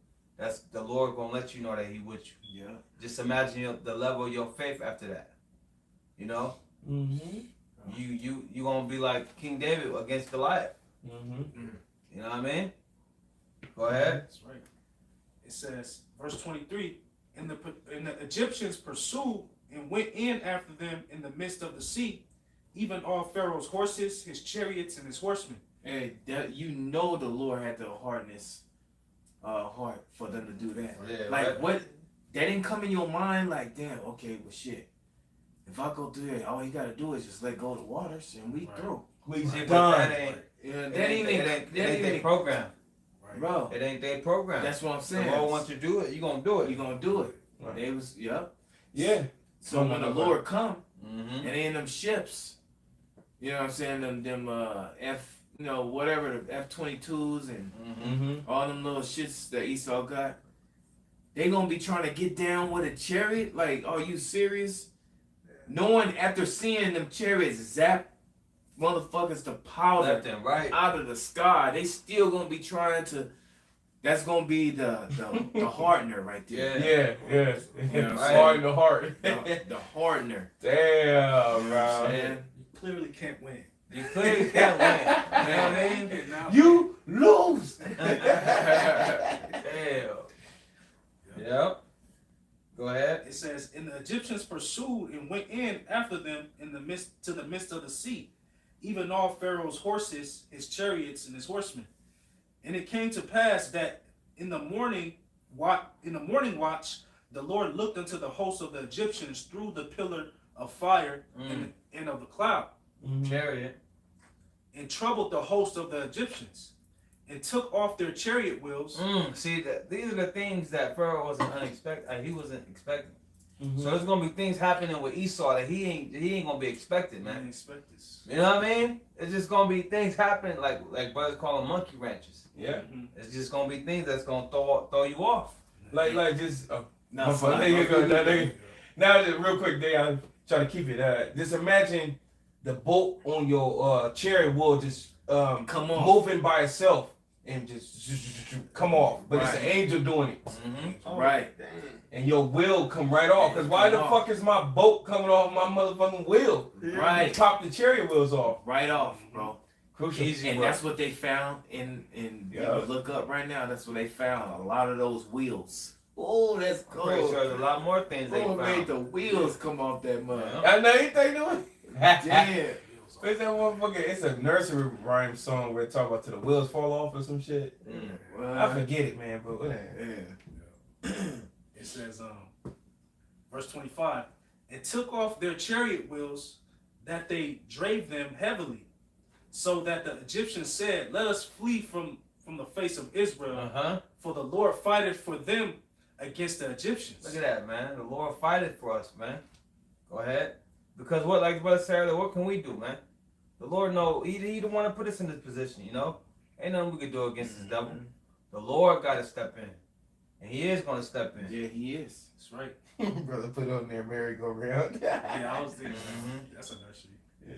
that's the Lord gonna let you know that He with you. Yeah. Just imagine the level of your faith after that. You know, Mm-hmm. you gonna be like King David against Goliath. Mm-hmm. You know what I mean? Go ahead. That's right. It says, verse 23, and the Egyptians pursued and went in after them in the midst of the sea, even all Pharaoh's horses, his chariots, and his horsemen. Hey, that you know the Lord had the hardness, heart for them to do that. Yeah, Like right. what? That didn't come in your mind. Like, damn. Okay, well, shit. If I go through there, all you gotta do is just let go of the waters, and we Right. through. We See, but done. that ain't Yeah, it that ain't ain't their program. Right. bro. It ain't their program. That's what I'm The saying. Lord wants you to do it. You gonna do it. You gonna do it. Right. They was, yep. Yeah. So when the Lord come, Mm-hmm. and they in them ships, you know what I'm saying, them F, you know, whatever, the F-22s and Mm-hmm. all them little shits that Esau got, they gonna be trying to get down with a chariot? Like, are you serious? Knowing after seeing them chariots zap motherfuckers to powder Left and right. out of the sky, they still gonna be trying to. That's gonna be the hardener right there. Yeah. Yeah. Yeah, Right. Hard in the heart. The hardener. Damn, You know what I'm bro. saying? You clearly can't win. You clearly can't win. You know what I mean? And now- You lose. Damn. Yep. Go ahead. It says, and the Egyptians pursued and went in after them in the midst of the sea, even all Pharaoh's horses, his chariots, and his horsemen. And it came to pass that in the morning watch, the Lord looked unto the host of the Egyptians through the pillar of fire and of the cloud, Chariot. and troubled the host of the Egyptians, and took off their chariot wheels. See, these are the things that Pharaoh wasn't unexpected. He wasn't expecting. Mm-hmm. So there's gonna be things happening with Esau that he ain't gonna be expecting, I man. didn't expect this. You know what I mean? It's just gonna be things happening like brothers call them monkey wrenches. Yeah. It's just gonna be things that's gonna throw you off. Like just. Now, There you go. Now, just real quick, they I try to keep it. Just imagine the bolt on your chariot will just come on. moving by itself and just come off, but it's an Right. angel doing it, Mm-hmm. Right. and your wheel come right off. Cause why the Come fuck is my boat coming off my motherfucking wheel? Right. Pop the chariot wheels off. Right off, bro. Crucial. Easy, And bro. that's what they found in you Yeah. look up right now. That's what they found. A lot of those wheels. Oh, that's I'm pretty sure cool. there's a lot more things they Who made found. the wheels come off that mud? Yeah. I know anything doing. Yeah. It's that motherfucker. It's a nursery rhyme song where it talk about till the wheels fall off or some shit. I forget it, man. But whatever. Yeah. It says, verse 25, and took off their chariot wheels that they drave them heavily, so that the Egyptians said, let us flee from the face of Israel, for the Lord fighteth for them against the Egyptians. Look at that, man. The Lord fighteth for us, man. Go ahead. Because what, like Brother said earlier, what can we do, man? The Lord know He the one to put us in this position, you know? Ain't nothing we can do against this devil. The Lord got to step in. And He is going to step in. Yeah, he is. That's right. Brother, put it on there, merry-go-round. Yeah, I was thinking that's a nice sheet. Yeah.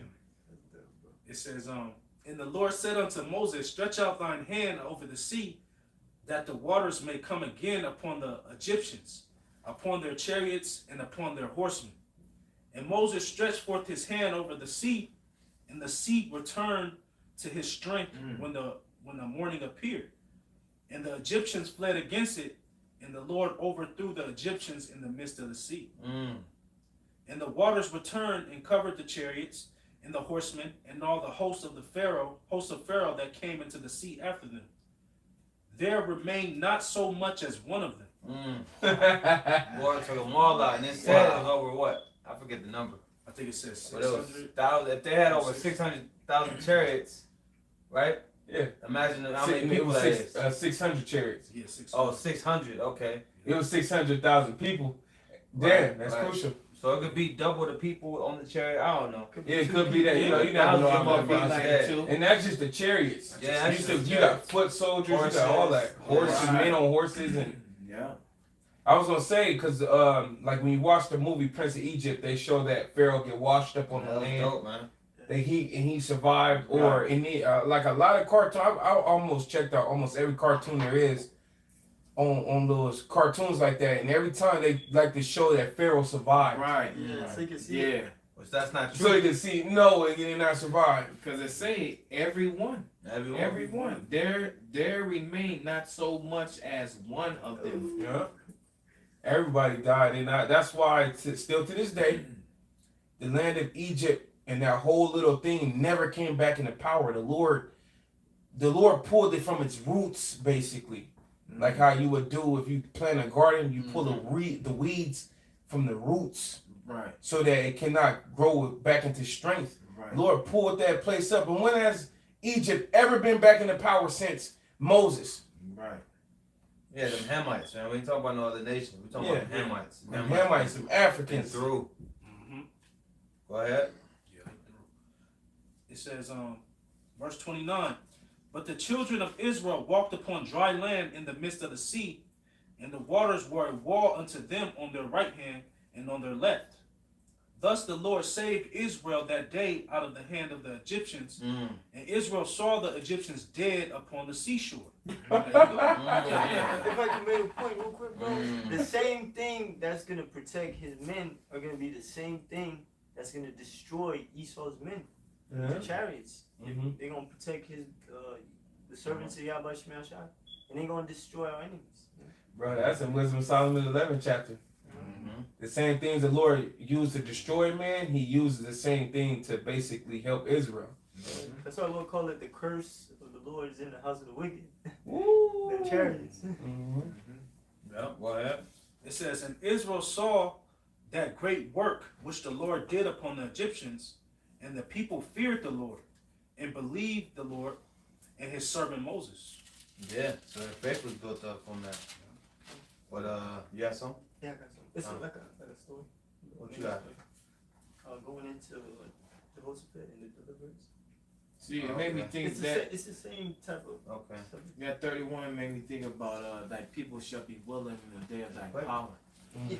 It says, and the Lord said unto Moses, stretch out thine hand over the sea, that the waters may come again upon the Egyptians, upon their chariots, and upon their horsemen. And Moses stretched forth his hand over the sea, and the sea returned to his strength when the morning appeared. And the Egyptians fled against it, and the Lord overthrew the Egyptians in the midst of the sea. And the waters returned and covered the chariots and the horsemen and all the hosts of Pharaoh that came into the sea after them. There remained not so much as one of them. Lord took them all out. And it said it was over what? I forget the number. I think it says But it was 600. if they had over 600,000 chariots, right? Yeah. Imagine how many It people was that is. 600 chariots. Yeah, 600. Oh, 600. Okay. It was 600,000 people. Damn, Right, that's right. crucial. So it could be double the people on the chariot. I don't know. Yeah, it could be that. You know, you never know how Thousands much of it's motherfuckers. And that's just the chariots. Yeah, that's you, just the you got chariots. foot soldiers, you got all that. Horses. Horses, men on horses. And Yeah. I was going to say, because like when you watch the movie Prince of Egypt, they show that Pharaoh get washed up on That the was land. dope, man. That he survived, or in the like a lot of cartoon. I almost checked out almost every cartoon there is. on those cartoons like that, and every time they like to show that Pharaoh survived. Right. Yeah, so you can see Yeah. it. Which that's not So you true. can see no, he did not survive. Because it say everyone. Everyone. There remained not so much as one of them. Yeah. Everybody died, and that's why still to this day, the land of Egypt and that whole little thing never came back into power. The Lord pulled it from its roots, basically, like how you would do if you plant a garden. You pull the weeds from the roots, Right. so that it cannot grow back into strength. Right. Lord pulled that place up, and when has Egypt ever been back into power since Moses? Right. Yeah, them Hamites, man. We ain't talking about no other nation. We talking about them Hamites. Them Hamites, some Africans. Through. Mm-hmm. Go ahead. Yeah. It says, verse 29. But the children of Israel walked upon dry land in the midst of the sea, and the waters were a wall unto them on their right hand and on their left. Thus the Lord saved Israel that day out of the hand of the Egyptians, and Israel saw the Egyptians dead upon the seashore. If I can make a point real quick, bro, the same thing that's gonna protect his men are gonna be the same thing that's gonna destroy Esau's men, the chariots. They're gonna protect his the servants of Yahweh Shemel Shai, and they're gonna destroy our enemies. Bro, that's in Wisdom of Solomon 11 chapter. The same things the Lord used to destroy man, he uses the same thing to basically help Israel. That's why Lord call it the curse of the Lord is in the house of the wicked. Woo. The chariots. Yeah, go ahead. It says, and Israel saw that great work which the Lord did upon the Egyptians, and the people feared the Lord and believed the Lord and his servant Moses. Yeah, so their faith was built up from that. But you got some? Yeah, I got some. It's like a story. What you got? Going into Jehoshaphat and the deliverance. See, it made me think It's the same type of Okay. subject. that 31 made me think about like people shall be willing in the day of thy power.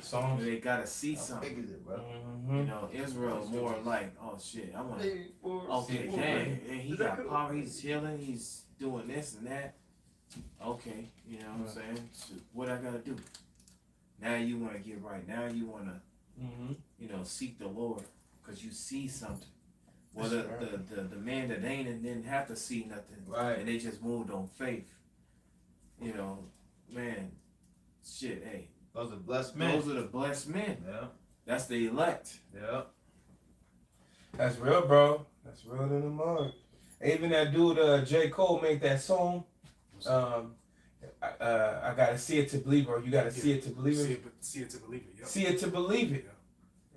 Songs. They gotta see How something. big is it, bro? You know, Israel more like, oh shit, I want to. Okay, dang, and he got power. He's healing. He's doing this and that. Okay, you know what I'm saying? So what I gotta do? Now you want to get right. Now you want to, you know, seek the Lord because you see something. Well, the man that ain't and didn't have to see nothing, Right. And they just moved on faith. You know, man, shit. Hey, Those are blessed men. those are the blessed men. Yeah. That's the elect. Yeah. That's real, bro. That's real in the mud. Even that dude, J. Cole, made that song. I gotta see it to believe it, or you gotta see it to believe it. See it to believe it. Yep. See it to believe it.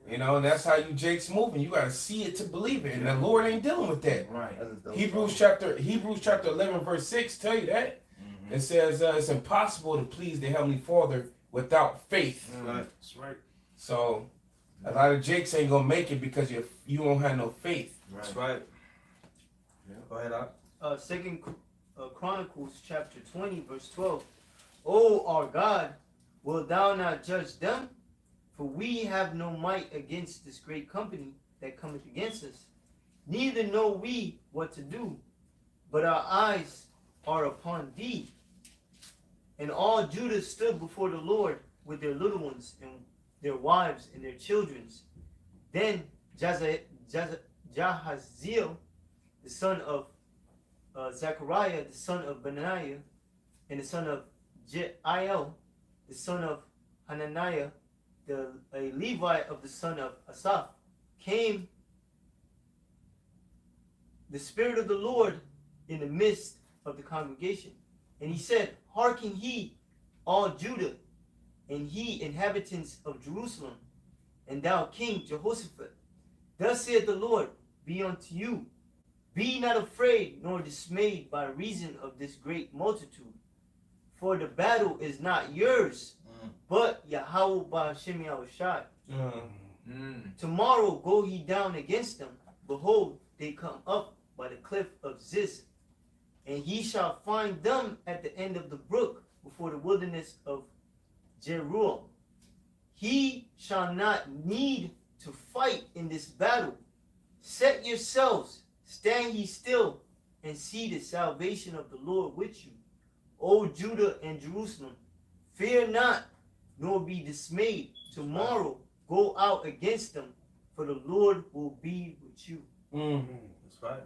You know, and that's how you Jake's moving. You gotta see it to believe it, and the Lord ain't dealing with that. Right. Hebrews chapter 11 verse 6 tell you that. It says it's impossible to please the Heavenly Father without faith. That's right. So a lot of Jakes ain't gonna make it because you don't have no faith. That's right. Yeah. Go ahead, Doc. Second Chronicles chapter 20 verse 12. O our God, wilt thou not judge them? For we have no might against this great company that cometh against us. Neither know we what to do, but our eyes are upon thee. And all Judah stood before the Lord with their little ones and their wives and their children. Then Jahaziel, the son of Zechariah, the son of Benaiah, and the son of Jeiel, the son of Hananiah, a Levite of the son of Asaph, came the Spirit of the Lord in the midst of the congregation. And he said, Hearken ye, all Judah, and ye inhabitants of Jerusalem, and thou King Jehoshaphat. Thus saith the Lord, be unto you. Be not afraid nor dismayed by reason of this great multitude. For the battle is not yours, but Yahweh by Hashem Yahushai. Tomorrow go ye down against them. Behold, they come up by the cliff of Ziz. And ye shall find them at the end of the brook before the wilderness of Jeruel. He shall not need to fight in this battle. Set yourselves, stand ye still, and see the salvation of the Lord with you, O Judah and Jerusalem. Fear not, nor be dismayed. Tomorrow go out against them, for the Lord will be with you. That's right.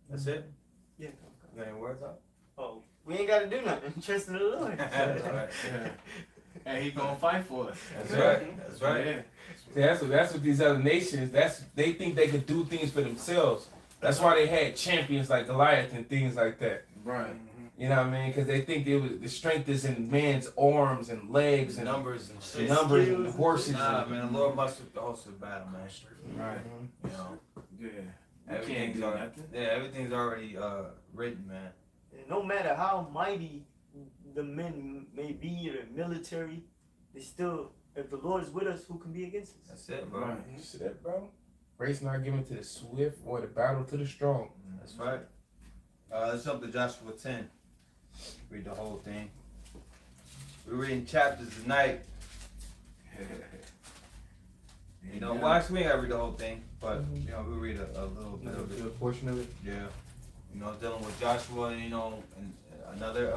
That's it. Yeah. You got any words out? Oh, we ain't got to do nothing. Trust in the Lord. That's right. And he gonna fight for us. That's right. That's right. Yeah. That's what these other nations. They think they could do things for themselves. That's why they had champions like Goliath and things like that. Right. You know what I mean? Because they think the strength is in man's arms and legs and Numbers and shit. numbers and horses. Nah, and, man, the Lord must have also the battle, man. Right. You know, Yeah. We can't everything's do already, nothing. yeah, everything's already written, man. And no matter how mighty the men may be or military, they still, if the Lord is with us, who can be against us? That's it, bro. Right. You see that, bro? Race not given to the swift or the battle to the strong. That's right. Let's jump to Joshua 10. Read the whole thing. We're reading chapters tonight. You know, well, actually, we ain't gotta read the whole thing, but you know, we'll read a little bit of it. A portion of it. Yeah. You know, dealing with Joshua, and you know, and another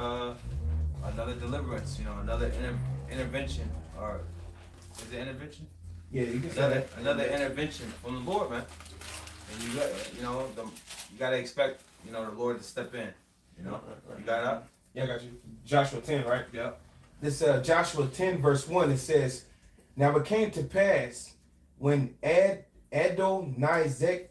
deliverance. You know, another intervention, or is it intervention? Yeah, you can say that. Another intervention from the Lord, man. And you got, you know, you gotta expect, you know, the Lord to step in. You know, you got it up? Yeah, I got you. Joshua 10, right? Yeah. This Joshua 10 verse 1, it says, "Now it came to pass when Adonizedek,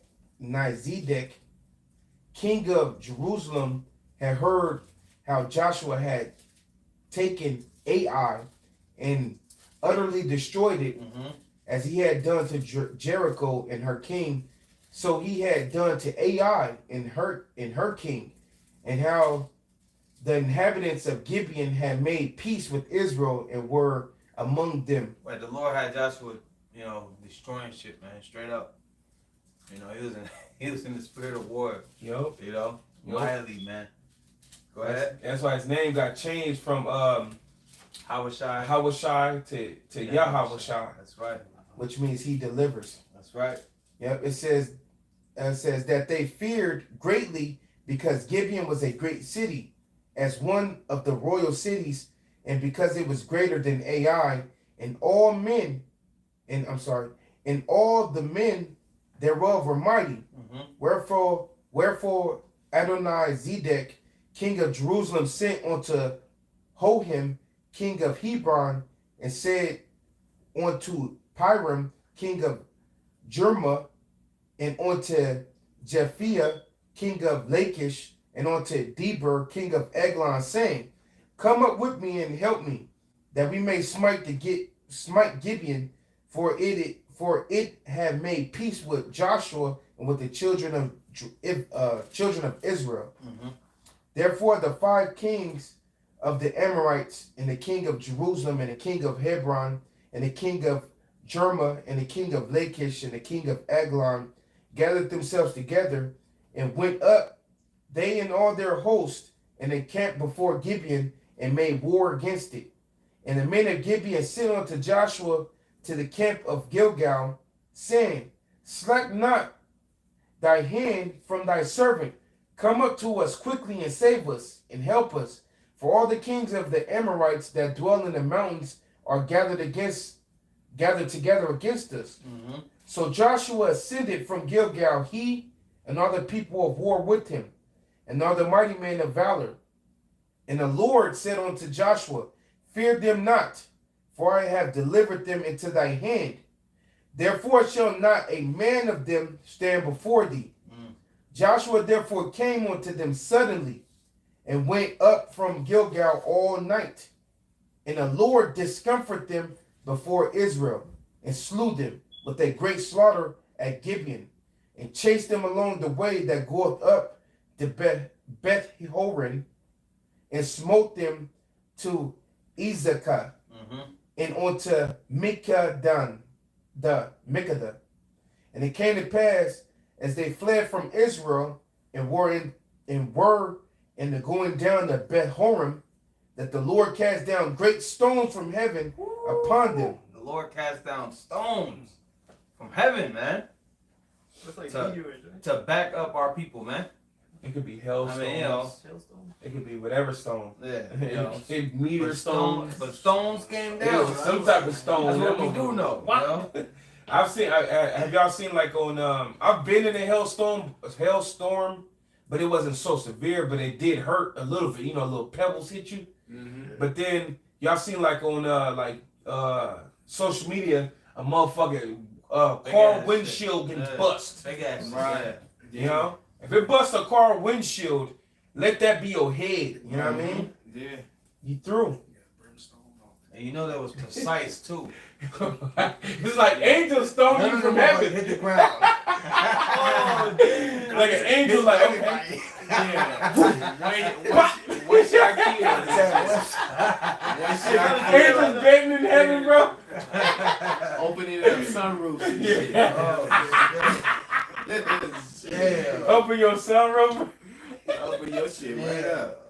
king of Jerusalem, had heard how Joshua had taken Ai and utterly destroyed it, as he had done to Jericho and her king, so he had done to Ai and her king, and how the inhabitants of Gibeon had made peace with Israel and were among them." Right, the Lord had Joshua, you know, destroying shit, man, straight up. You know, he was in the spirit of war. Yup. You know, wildly, man. Go ahead. That's why his name got changed from Hawashai. to Yahawashai, That's right. which means he delivers. That's right. Yep. It says that they feared greatly because Gibeon was a great city, as one of the royal cities, and because it was greater than Ai, and all the men thereof were mighty. Wherefore Adonizedek, king of Jerusalem, sent unto Hohim, king of Hebron, and said unto Piram, king of Jerma, and unto Japhiah, king of Lachish, and unto Deber, king of Eglon, saying, "Come up with me and help me, that we may smite Gibeon, for it had made peace with Joshua and with the children of Israel." Therefore the 5 kings of the Amorites, and the king of Jerusalem, and the king of Hebron, and the king of Jerma, and the king of Lachish, and the king of Eglon, gathered themselves together, and went up, they and all their host, and encamped before Gibeon, and made war against it. And the men of Gibeon sent unto Joshua to the camp of Gilgal, saying, "Slack not thy hand from thy servant. Come up to us quickly and save us and help us. For all the kings of the Amorites that dwell in the mountains are gathered together against us." So Joshua ascended from Gilgal, he and all the people of war with him, and all the mighty men of valor. And the Lord said unto Joshua, "Fear them not, for I have delivered them into thy hand. Therefore shall not a man of them stand before thee." Joshua therefore came unto them suddenly, and went up from Gilgal all night. And the Lord discomfited them before Israel, and slew them with a great slaughter at Gibeon, and chased them along the way that goeth up to Beth Horon, and smote them to Ezekah, and unto Mikdash. And it came to pass, as they fled from Israel, and were in the going down to Beth Horon, that the Lord cast down great stones from heaven upon them. The Lord cast down stones from heaven, man, That's like to- meteors, right? to back up our people, man. It could be hailstones. I mean, you know. It could be whatever stone. Yeah. It You know. could be meter stones. But stones came Yeah, down. some type of stone. That's what we Them do know. You know? I've seen. Have y'all seen like on? I've been in a hailstorm, but it wasn't so severe. But it did hurt a little bit. You know, little pebbles hit you. Mm-hmm. But then y'all seen like on social media, a motherfucking car windshield getting bust. Big ass. Right. You know, if it busts a car windshield, let that be your head. You know what I mean? Yeah. You through. And you know that was precise too. It's like angels throwing you from heaven. Hit the ground. Like an angel, like okay. Yeah. One shot kills. One shot Angels betting in heaven, bro. Opening up sunroof. Yeah. Open your sunroof. Open your shit right up.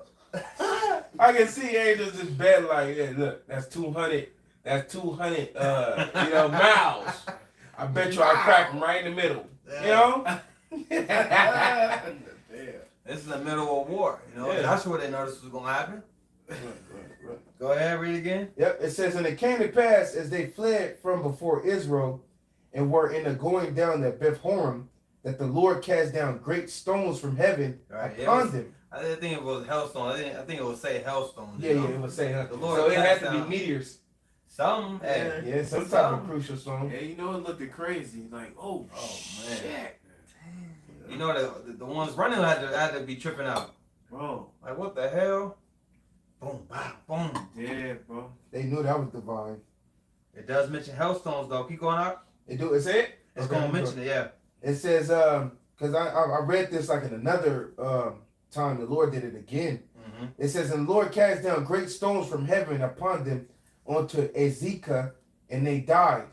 I can see angels just betting like, yeah, look, that's 200. That's 200. Miles. I bet you I crack them right in the middle. You know. This is the middle of war. You know, Yeah. that's where they noticed was gonna happen. Go ahead, read again. Yep, it says, and it came to pass as they fled from before Israel and were in the going down to Beth Horon, that the Lord cast down great stones from heaven Right, upon them. I didn't think it was hailstone. I think it would say hailstones. Yeah, you know? it was saying The Lord so it had cast to be down meteors. Some. Hey, Yeah, some type of crucial stone. Yeah, you know it looked crazy. Like, oh man. shit. You know the ones running had to be tripping out. Bro. Like what the hell? Boom, bam, boom. Yeah, bro. They knew that was divine. It does mention hailstones though. Keep going out. It do. It say it. It's Okay, gonna keep mention going. it. Yeah. It says because I read this like in another time the Lord did it again. Mm-hmm. It says, and the Lord cast down great stones from heaven upon them onto Ezekiel, and they died.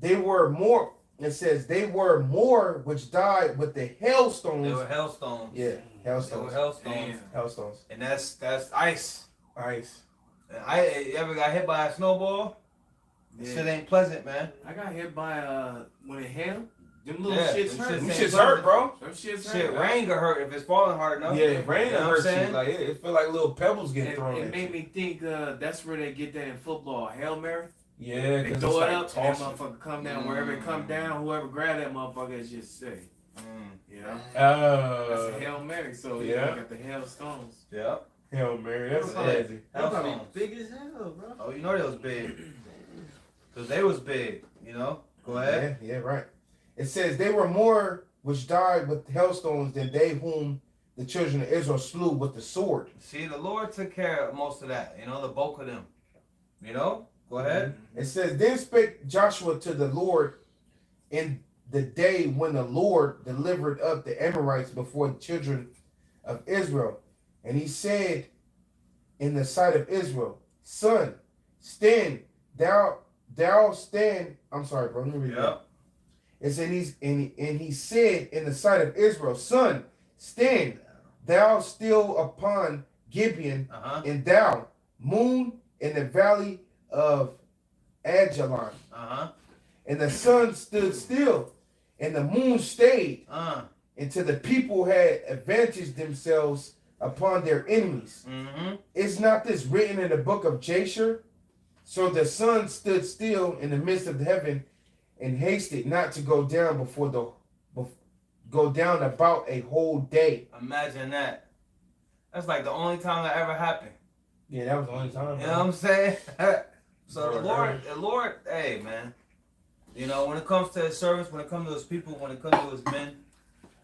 They were more. It says they were more which died with the hailstones. They were hailstones. Yeah, They were hailstones. hailstones. Hailstones. And that's ice. Ice. You ever got hit by a snowball? Yeah. Shit ain't pleasant, man. I got hit by when it hailed. Them little Yeah, shits them hurt. shits Them ain't shits hurt, bro. Them shits Shit, hurt. rain could hurt if it's falling hard enough. Yeah, rain You know what I'm hurts you. saying? Like it feel like little pebbles getting thrown. It at made you. me think that's where they get that in football. Hail Mary. Yeah, They because throw it's it like up and that tossing. motherfucker come down. Wherever it come down, whoever grab that motherfucker is just safe. You know? That's a Hail Mary. So yeah. you got the hailstones. Yeah. Hail Mary, that's Yeah. crazy. That probably Hailstones. big as hell, bro. Oh, you know they was big. Because they was big, you know? Go ahead. Yeah, right. It says they were more which died with hailstones than they whom the children of Israel slew with the sword. See, the Lord took care of most of that, you know, the bulk of them. You know? Go ahead. It says, then spake Joshua to the Lord in the day when the Lord delivered up the Amorites before the children of Israel. And he said in the sight of Israel, son, stand, thou stand. I'm sorry, bro. Let me read that. It said he said in the sight of Israel, son, stand, thou still upon Gibeon, and thou, moon, in the valley of Ajalon. And the sun stood still, and the moon stayed, until the people had advantaged themselves upon their enemies. Is not this written in the book of Jasher? So the sun stood still in the midst of the heaven, and hasted not to go down go down about a whole day. Imagine that. That's like the only time that ever happened. Yeah, that was the only time. You know what I'm saying? So the Lord, hey man, you know, when it comes to his servants, when it comes to his people, when it comes to his men,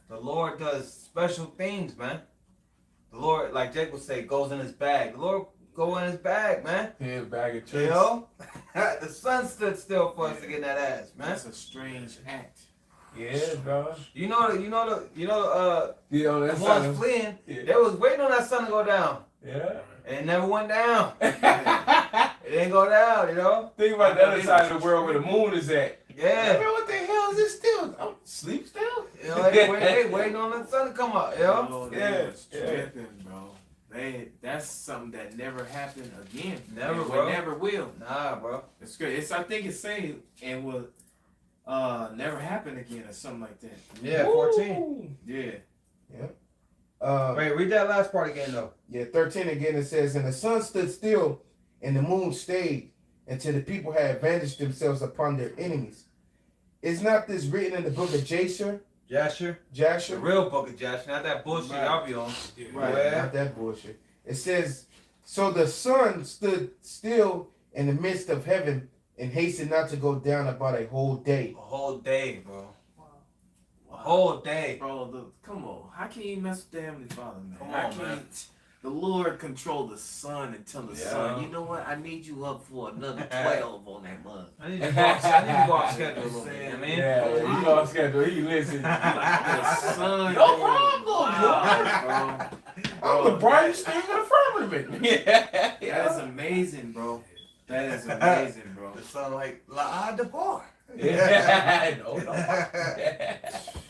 the Lord does special things, man. The Lord, like Jake would say, goes in his bag. The Lord go in his bag, man. Yeah, bag of tricks. You know? The sun stood still for us to get that ass, man. That's a strange act. Yeah, bro. You know the that's ones fleeing, they was waiting on that sun to go down. Yeah. And it never went down. It didn't go down, you know? Think about the other side of the world where the moon is at. Yeah. Man, what the hell is this still? I'm sleep still? You know, they waiting on the sun to come up, you know? Oh, Yeah, tripping, bro. That's something that never happened again. Never, it bro. Never will. Nah, bro. It's great. I think it's saying and will never happen again or something like that. Yeah, 14. Yeah. Yep. Wait, read that last part again, though. Yeah, 13 again. It says, and the sun stood still, and the moon stayed, until the people had avenged themselves upon their enemies. Is not this written in the book of Jasher? Jasher? The Jasher? real book of Jasher, not that bullshit y'all be on. Right, Yeah. not that bullshit. It says, so the sun stood still in the midst of heaven and hastened not to go down about a whole day. A whole day, bro. A whole day. Bro, come on. How can you mess with the Heavenly Father, man? Come How on, can man. you- the Lord control the sun and tell the sun, you know what? I need you up for another 12 on that month. I need to go off schedule a little bit, you know what I mean? Yeah, you know I'm schedule. He listen. The sun. No problem, Wow, I'm the brightest thing in the firmament. Yeah. That is amazing, bro. That is amazing, bro. The sun like, la de bar. Yeah. No.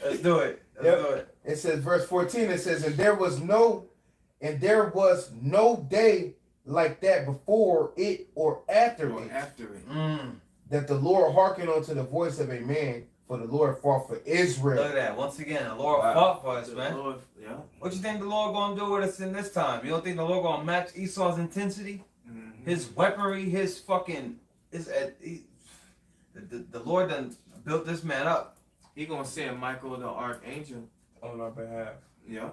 Let's do it. Let's Yep. do it. It says, verse 14, it says, and there was no day like that before it or after Or it, after it. that the Lord hearkened unto the voice of a man, for the Lord fought for Israel. Look at that. Once again, the Lord Wow. fought for us, The man. Lord, yeah. What you think the Lord gonna do with us in this time? You don't think the Lord gonna match Esau's intensity? Mhm. His weaponry, his fucking, the Lord done built this man up. He gonna send Michael the archangel. On our behalf. Yeah.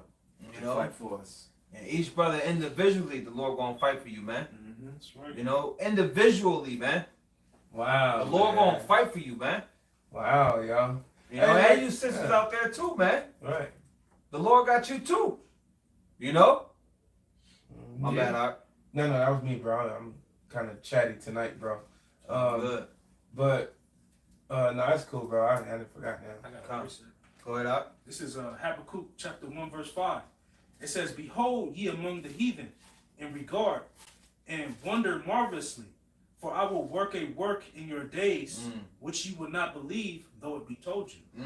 You know, Fight for us. and each brother individually, the Lord gonna fight for you, man. Mm-hmm. That's right. You know, individually, man. Wow. The Lord man. gonna fight for you, man. Wow, y'all. You know, Hey, and you sisters yeah. out there too, man. Right. The Lord got you too. You know? My Yeah. bad, Art. No, that was me, bro. I'm kind of chatty tonight, bro. Good. But no, that's cool, bro. I hadn't forgotten that. I got a Come. verse. Go ahead, Art. This is Habakkuk chapter 1 verse 5. It says, behold ye among the heathen in regard and wonder marvelously, for I will work a work in your days which you would not believe, though it be told you. You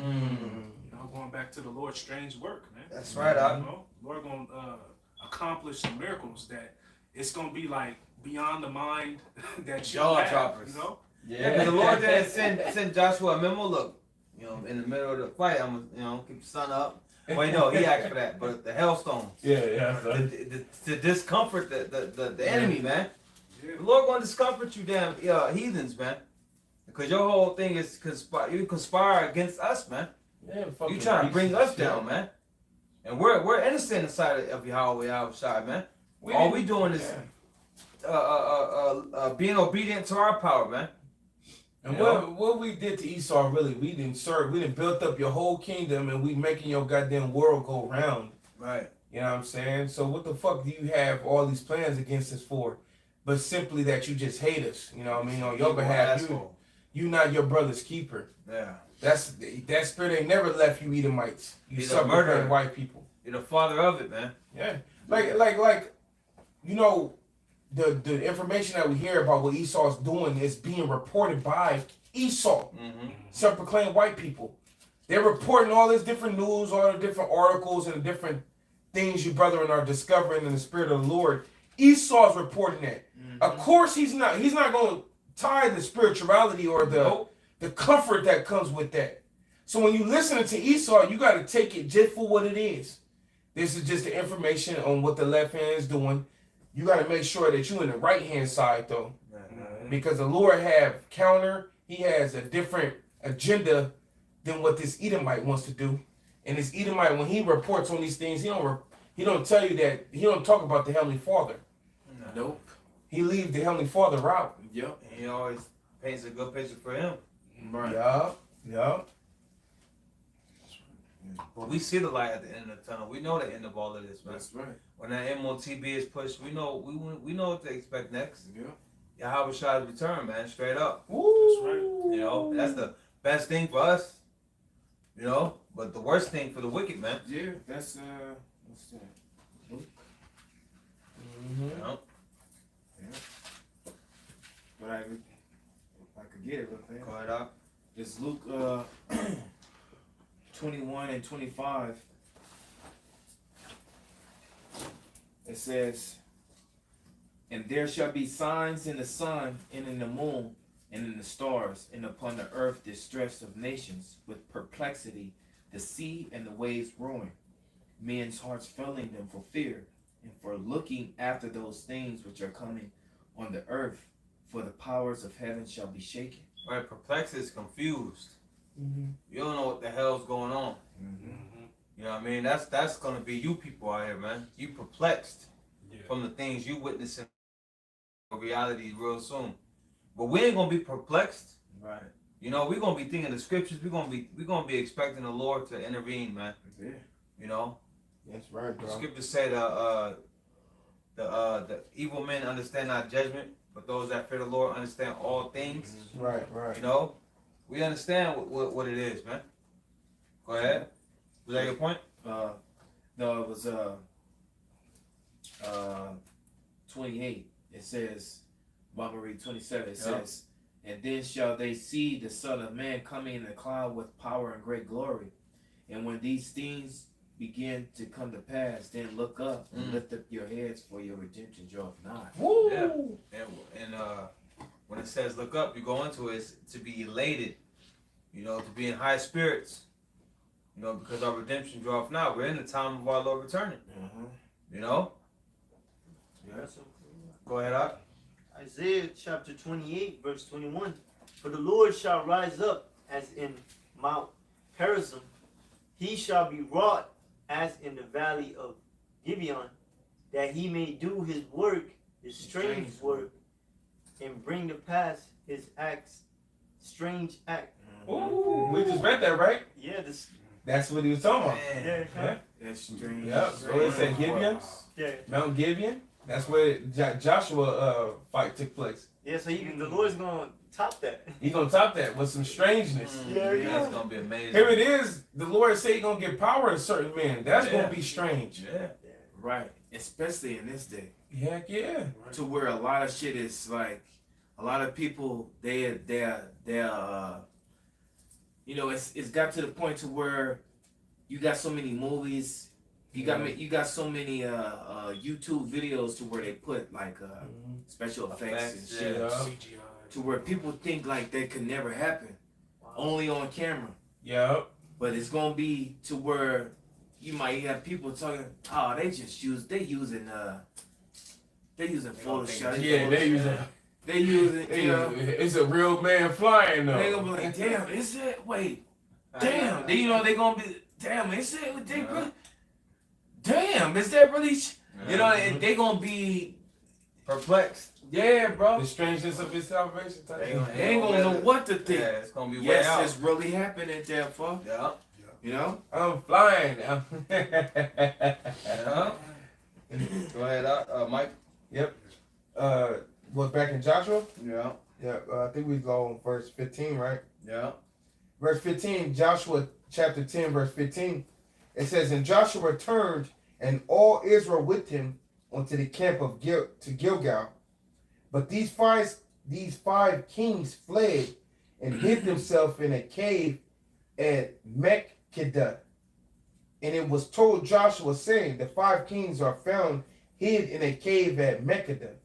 know, going back to the Lord's strange work, man. That's right, You Art. know, Lord gonna accomplish some miracles that it's gonna be like beyond the mind that you Jaw have, droppers. you know. Yeah, because the Lord didn't send Joshua a memo. Look, you know, in the middle of the fight, I'm gonna, you know, keep the sun up. Wait, no, he asked for that, but the hailstones, Yeah. to discomfort the enemy, man. Yeah. The Lord gonna discomfort you, damn heathens, man. Because your whole thing is you conspire against us, man. Yeah, You trying to bring us down, man. And we're innocent inside of Yahweh outside, man. All we doing is being obedient to our power, man. And You know? what we did to Esau, really, we didn't build up your whole kingdom, and we making your goddamn world go round. Right. You know what I'm saying? So what the fuck do you have all these plans against us for? But simply that you just hate us. You know what I mean? On your behalf, you not your brother's keeper. Yeah. That spirit ain't never left you Edomites. You He's a sucker murderer. white people. You're the father of it, man. Yeah. Like you know, the information that we hear about what Esau's doing is being reported by Esau. Mm-hmm. Self-proclaimed white people. They're reporting all this different news, all the different articles and the different things you brethren are discovering in the spirit of the Lord. Esau's reporting that. Of course he's not going to tie the spirituality or the comfort that comes with that. So when you listen to Esau, you got to take it just for what it is. This is just the information on what the left hand is doing. You got to make sure that you're in the right hand side though. Because the Lord have counter, he has a different agenda than what this Edomite wants to do. And this Edomite, when he reports on these things, he don't tell you that, he don't talk about the Heavenly Father. Nope. He leaves the Heavenly Father out. Yep. And he always paints a good picture for him. Right. Yeah. But we see the light at the end of the tunnel. We know the end of all of this, man. That's right. When that MOTB is pushed, we know what to expect next. Yeah. Yahweh Shai's return, man, straight up. Woo. right. You know, that's the best thing for us. You know, but the worst thing for the wicked, man. Yeah. That's what's that? Luke. Mhm. You know? But if I could get it real quick. Go ahead up. It's Luke 21 and 25. It says, and there shall be signs in the sun and in the moon and in the stars, and upon the earth distress of nations with perplexity, the sea and the waves roaring. men's hearts failing them for fear, and for looking after those things which are coming on the earth, for the powers of heaven shall be shaken. Right, perplexed is confused. Mhm. You don't know what the hell's going on. Mm-hmm. You know what I mean? That's gonna be you people out here, man. You perplexed Yeah. from the things you witnessing reality real soon. But we ain't gonna be perplexed. Right. You know, we're gonna be thinking the scriptures. We're gonna be expecting the Lord to intervene, man. Yeah. You know, That's right, the bro. scriptures say the evil men understand not judgment, but those that fear the Lord understand all things. Right, right. You know, we understand what it is, man. Go ahead. Was that your point? No, it was 28. It says, well, I'm gonna read 27. It says, and then shall they see the Son of Man coming in a cloud with power and great glory. And when these things begin to come to pass, then look up and lift up your heads, for your redemption draweth nigh. Woo! Yeah. And when it says look up, you go into it, it's to be elated. You know, to be in high spirits. You know, because our redemption draweth nigh. We're in the time of our Lord returning. You know? Yes. Go ahead, Doc. Isaiah chapter 28, verse 21. For the Lord shall rise up as in Mount Perazim. He shall be wrought as in the valley of Gibeon, that he may do his work, his strange work, and bring to pass his acts, strange act. Ooh, we just read that, right? Yeah, this. That's what he was talking about. Yeah, Yeah. That's strange. Yep. So it said Gibeon, yeah, Mount Gibeon. That's where Joshua fight took place. yeah. So the Lord's gonna top that. He's gonna top that with some strangeness. Yeah, yeah. That's gonna be amazing. Here it is. The Lord say He's gonna give power to certain men. That's Yeah. gonna be strange. Yeah. Right. Especially in this day. Heck yeah. To where a lot of shit is like, a lot of people, they're you know, it's got to the point to where you got so many movies, you got so many YouTube videos to where they put like special effects and shit, Yeah. CGI. to where people think like that could never happen, only on camera. Yep. But it's gonna be to where you might have people talking, oh, they using Photoshop. Yeah, they using. They using, you know. It's a real man flying though. They gonna be like, damn, is it? Wait, damn. They, you know, they gonna be, damn, is it? They really, damn, is that really? You know, and they gonna be Perplexed. yeah, bro. The strangeness of His salvation. Type. They ain't gonna know what to think. Yeah, it's gonna be way Yes, out. it's really happening there, fuck. Yeah. You know? I'm flying now. Yeah. Go ahead, Mike. Yep. Was back in Joshua? Yeah. Yeah. I think we go on verse 15, right? Yeah. Verse 15, Joshua chapter 10, verse 15. It says, and Joshua returned, and all Israel with him, onto the camp of to Gilgal. But these five kings fled and hid themselves in a cave at Makkedah. And it was told Joshua, saying, the 5 kings are found hid in a cave at Makkedah.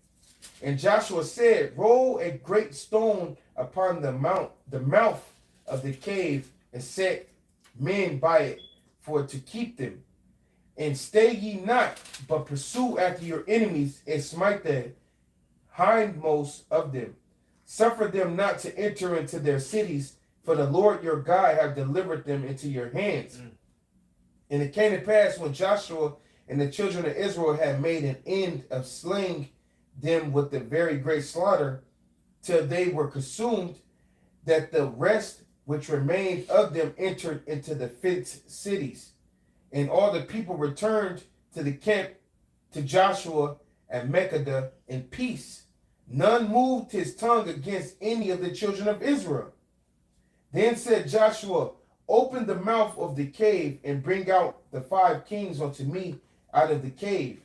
And Joshua said, roll a great stone upon the mouth of the cave, and set men by it for to keep them. And stay ye not, but pursue after your enemies, and smite the hindmost of them. Suffer them not to enter into their cities, for the Lord your God have delivered them into your hands. And it came to pass, when Joshua and the children of Israel had made an end of slaying them with a very great slaughter, till they were consumed, that the rest which remained of them entered into the fenced cities. And all the people returned to the camp to Joshua at Makkedah in peace. None moved his tongue against any of the children of Israel. Then said Joshua, open the mouth of the cave, and bring out the 5 kings unto me out of the cave.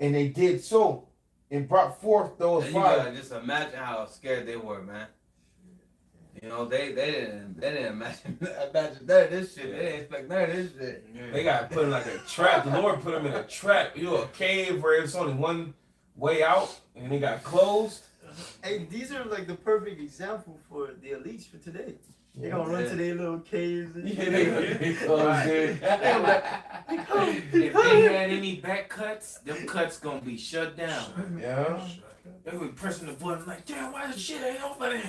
And they did so, and brought forth those And 5. you gotta just imagine how scared they were, man. You know, they didn't imagine none of this shit. They didn't expect none of this shit. They got put in like a trap. The Lord put them in a trap. You know, a cave where it's only one way out, and they got closed. Hey, these are like the perfect example for the elites for today. They Yeah. gonna run to their little caves. And Yeah, they closed it. If they had any back cuts, them cuts gonna be shut down. Yeah. They gonna be pressing the button like, damn, why the shit ain't opening?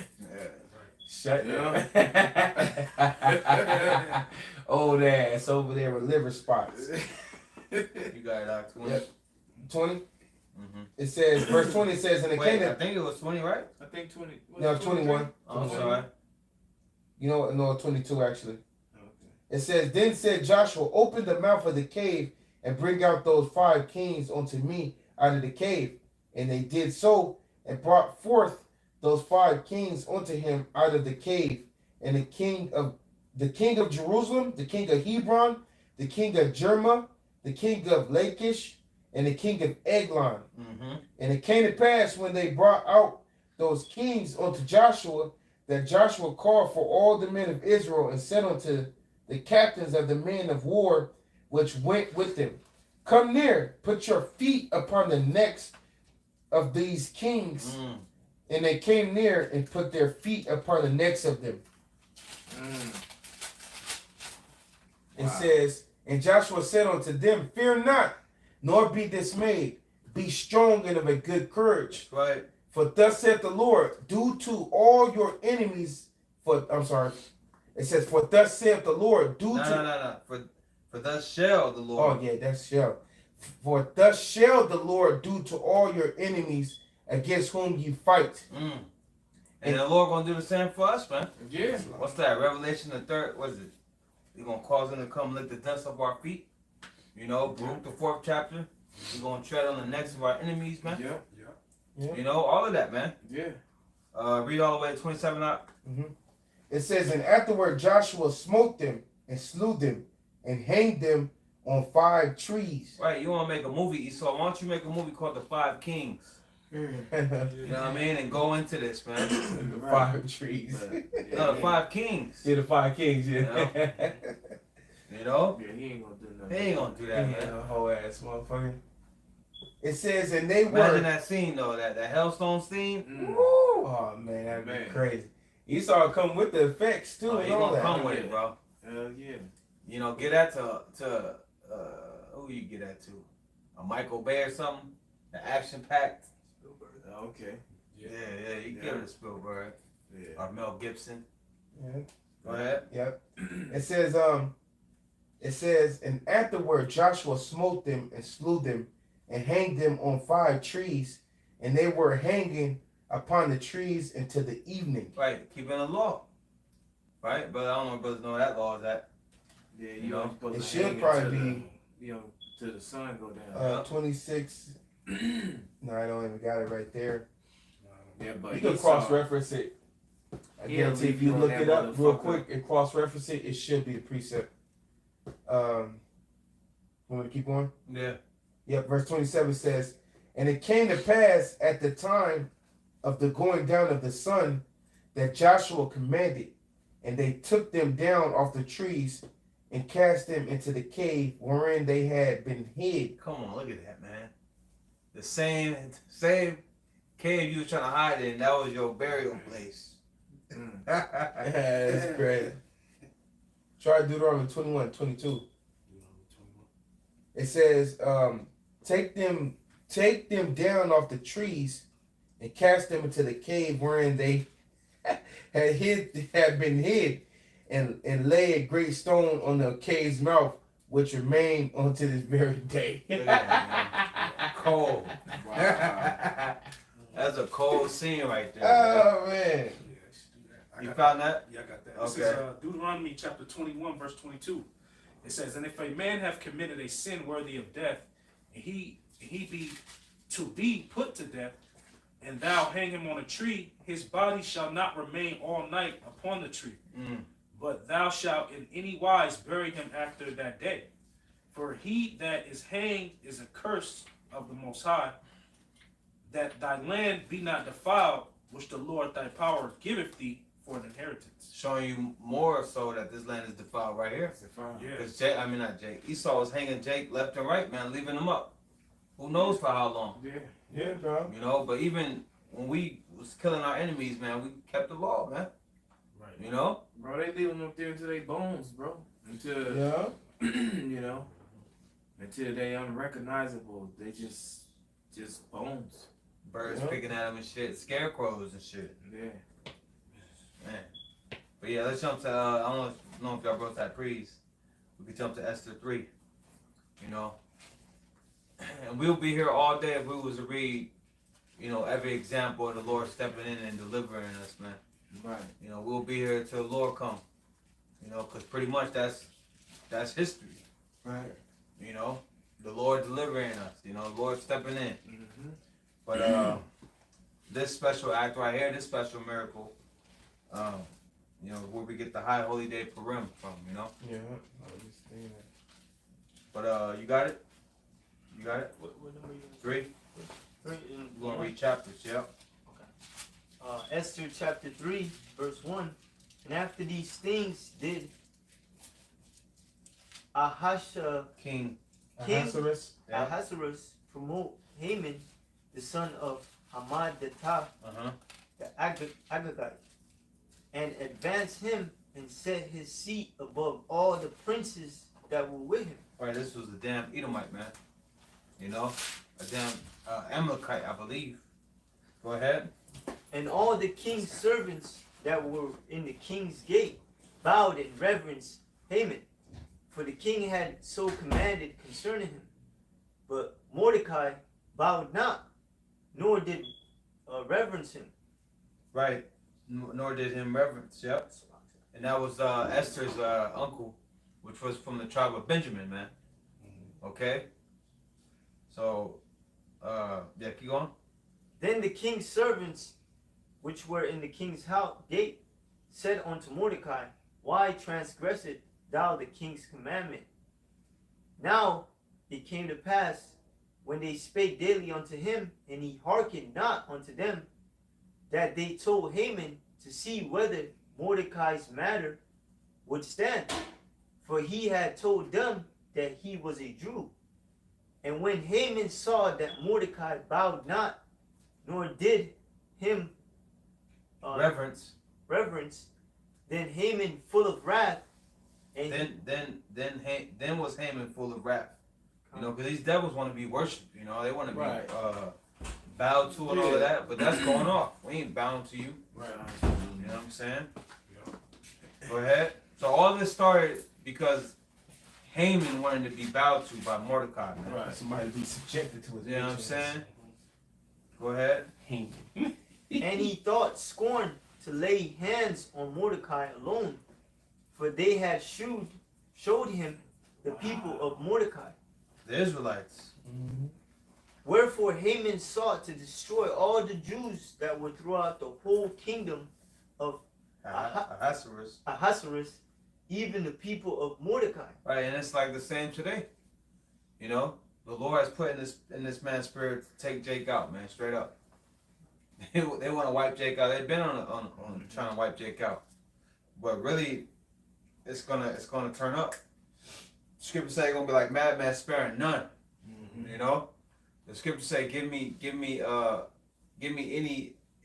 Shut Yeah. down. Old ass over there with liver spots. You got it out 20. Yep. 20. Mm-hmm. It says, verse 20 says, and it Wait, came I to, think it was 20, right? I think 20. no, 21. Oh, I'm sorry. You know what? No, 22 actually. Okay. It says, then said Joshua, open the mouth of the cave and bring out those 5 kings unto me out of the cave. And they did so and brought forth those 5 kings unto him out of the cave. And the king of Jerusalem, the king of Hebron, the king of Jerma, the king of Lachish, and the king of Eglon. Mm-hmm. And it came to pass when they brought out those kings unto Joshua, that Joshua called for all the men of Israel and said unto the captains of the men of war which went with them, come near, put your feet upon the necks of these kings. And they came near and put their feet upon the necks of them. It says, and Joshua said unto them, fear not, nor be dismayed. Be strong and of a good courage. Right. For thus saith the Lord, do to all your enemies, it says, for thus saith the Lord, do to... No. For thus shall the Lord. Oh, yeah, that's shall. For thus shall the Lord do to all your enemies against whom you fight. And the Lord gonna do the same for us, man. Yeah. What's that? Revelation the 3rd, what is it? He's gonna cause them to come lick the dust off our feet. You know, Baruch the 4th chapter. We're gonna tread on the necks of our enemies, man. Yeah. You know, all of that, man. Yeah. Read all the way to 27 out. It says, and afterward Joshua smote them and slew them and hanged them on 5 trees. Right, you wanna make a movie, Esau. Why don't you make a movie called The 5 Kings? You know what I mean? And go into this, man. The 5 trees. No, the 5 Kings. Yeah, the 5 kings, yeah. You know? Yeah, he ain't gonna do nothing. He ain't gonna do that, Yeah, man. whole ass motherfucker. It says, and they Imagine were... that scene, though, that Hellstone scene. Woo! Oh, man, that'd be crazy. Esau come with the effects, too, Oh, and he all gonna that. come with it, bro. Hell yeah. You know, get that to who you get that to? A Michael Bay or something? The action packed. Okay. Yeah, you give it to Spielberg. Yeah. Or Mel Gibson. Yeah. Go ahead. Yep. It says, and afterward Joshua smote them and slew them and hanged them on 5 trees, and they were hanging upon the trees until the evening. Right, keeping the law. Right? But I don't know if brothers know what that law is at. Yeah, You know, supposed it to should hang probably until be- the, you know, till the sun go down. 26. No, I don't even got it right there. Yeah, but You can Esau- cross-reference it. I Yeah, guarantee if leave you you on look that it up real motherfucker. quick and cross-reference it, it should be the precept. Want me to keep going? Yeah. Yep, verse 27 says, and it came to pass at the time of the going down of the sun that Joshua commanded, and they took them down off the trees and cast them into the cave wherein they had been hid. Come on, look at that, man. The same cave you was trying to hide in, that was your burial place. That's great. Try Deuteronomy 21:22. It says, take them down off the trees and cast them into the cave wherein they had been hid, and lay a great stone on the cave's mouth, which remain unto this very day. Look at that, man. Cold. Wow. That's a cold scene right there. Oh man. You found that? Yeah, I got that. Okay. This is Deuteronomy chapter 21, verse 22. It says, and if a man have committed a sin worthy of death, and he be to be put to death, and thou hang him on a tree, his body shall not remain all night upon the tree. But thou shalt in any wise bury him after that day. For he that is hanged is a curse of the Most High, that thy land be not defiled, which the Lord thy power giveth thee for an inheritance. Showing you more so that this land is defiled right here. Yeah. Because Esau was hanging Jake left and right, man, leaving him up. Who knows for how long? Yeah, bro. You know, but even when we was killing our enemies, man, we kept the law, man. Right. You know? Bro, they leave them up there until they bones, bro. Until, Yeah. you know, until they unrecognizable. They just bones. Birds Yeah. picking at them and shit. Scarecrows and shit. Yeah. Man. But yeah, let's jump to, I don't know if y'all brought that priest. We could jump to Esther 3. You know? And we'll be here all day if we was to read, you know, every example of the Lord stepping in and delivering us, man. Right. You know, we'll be here till the Lord come. You know, because pretty much that's history. Right. You know? The Lord delivering us. You know, the Lord stepping in. Mm-hmm. But this special act right here, this special miracle, you know, where we get the High Holy Day Purim from, you know? Yeah. I was just thinking that. But you got it? You got it? What number you 3? in We're gonna read chapters, yeah. Esther chapter 3, verse 1. And after these things did King. Ahasuerus. Yeah. Ahasuerus promote Haman, the son of Hammedatha, Uh-huh. the Agagite, and advance him and set his seat above all the princes that were with him. Right, this was a damn Edomite, man. You know? A damn Amalekite, I believe. Go ahead. And all the king's servants that were in the king's gate bowed in reverence Haman, for the king had so commanded concerning him. But Mordecai bowed not, nor did reverence him. Right. Nor did him reverence, yep. And that was Esther's uncle, which was from the tribe of Benjamin, man. Okay? So, yeah, keep going. Then the king's servants, which were in the king's house gate, said unto Mordecai, Why transgresseth thou the king's commandment? Now it came to pass, when they spake daily unto him, and he hearkened not unto them, that they told Haman to see whether Mordecai's matter would stand. For he had told them that he was a Jew. And when Haman saw that Mordecai bowed not, nor did him Reverence. then Haman full of wrath, and Then was Haman full of wrath. You know, because these devils want to be worshipped. You know, they want to be Right. bowed to and all of that. But that's going off. We ain't bound to you. Right. You know what I'm saying? Go ahead. So all this started because Haman wanted to be bowed to by Mordecai. Man. Right. Somebody be subjected to his You know what I'm vigilance. saying? Go ahead. and he thought scorn to lay hands on Mordecai alone, for they had showed him the people of Mordecai. The Israelites. Mm-hmm. Wherefore Haman sought to destroy all the Jews that were throughout the whole kingdom of Ahasuerus. Ahasuerus, even the people of Mordecai. Right, and it's like the same today. You know, the Lord has put in this man's spirit to take Jake out, man, straight up. They want to wipe Jake out. They've been on trying to wipe Jake out, but really, it's gonna turn up. Scripture say it's gonna be like madman sparing none. Mm-hmm. You know, the scripture say, give me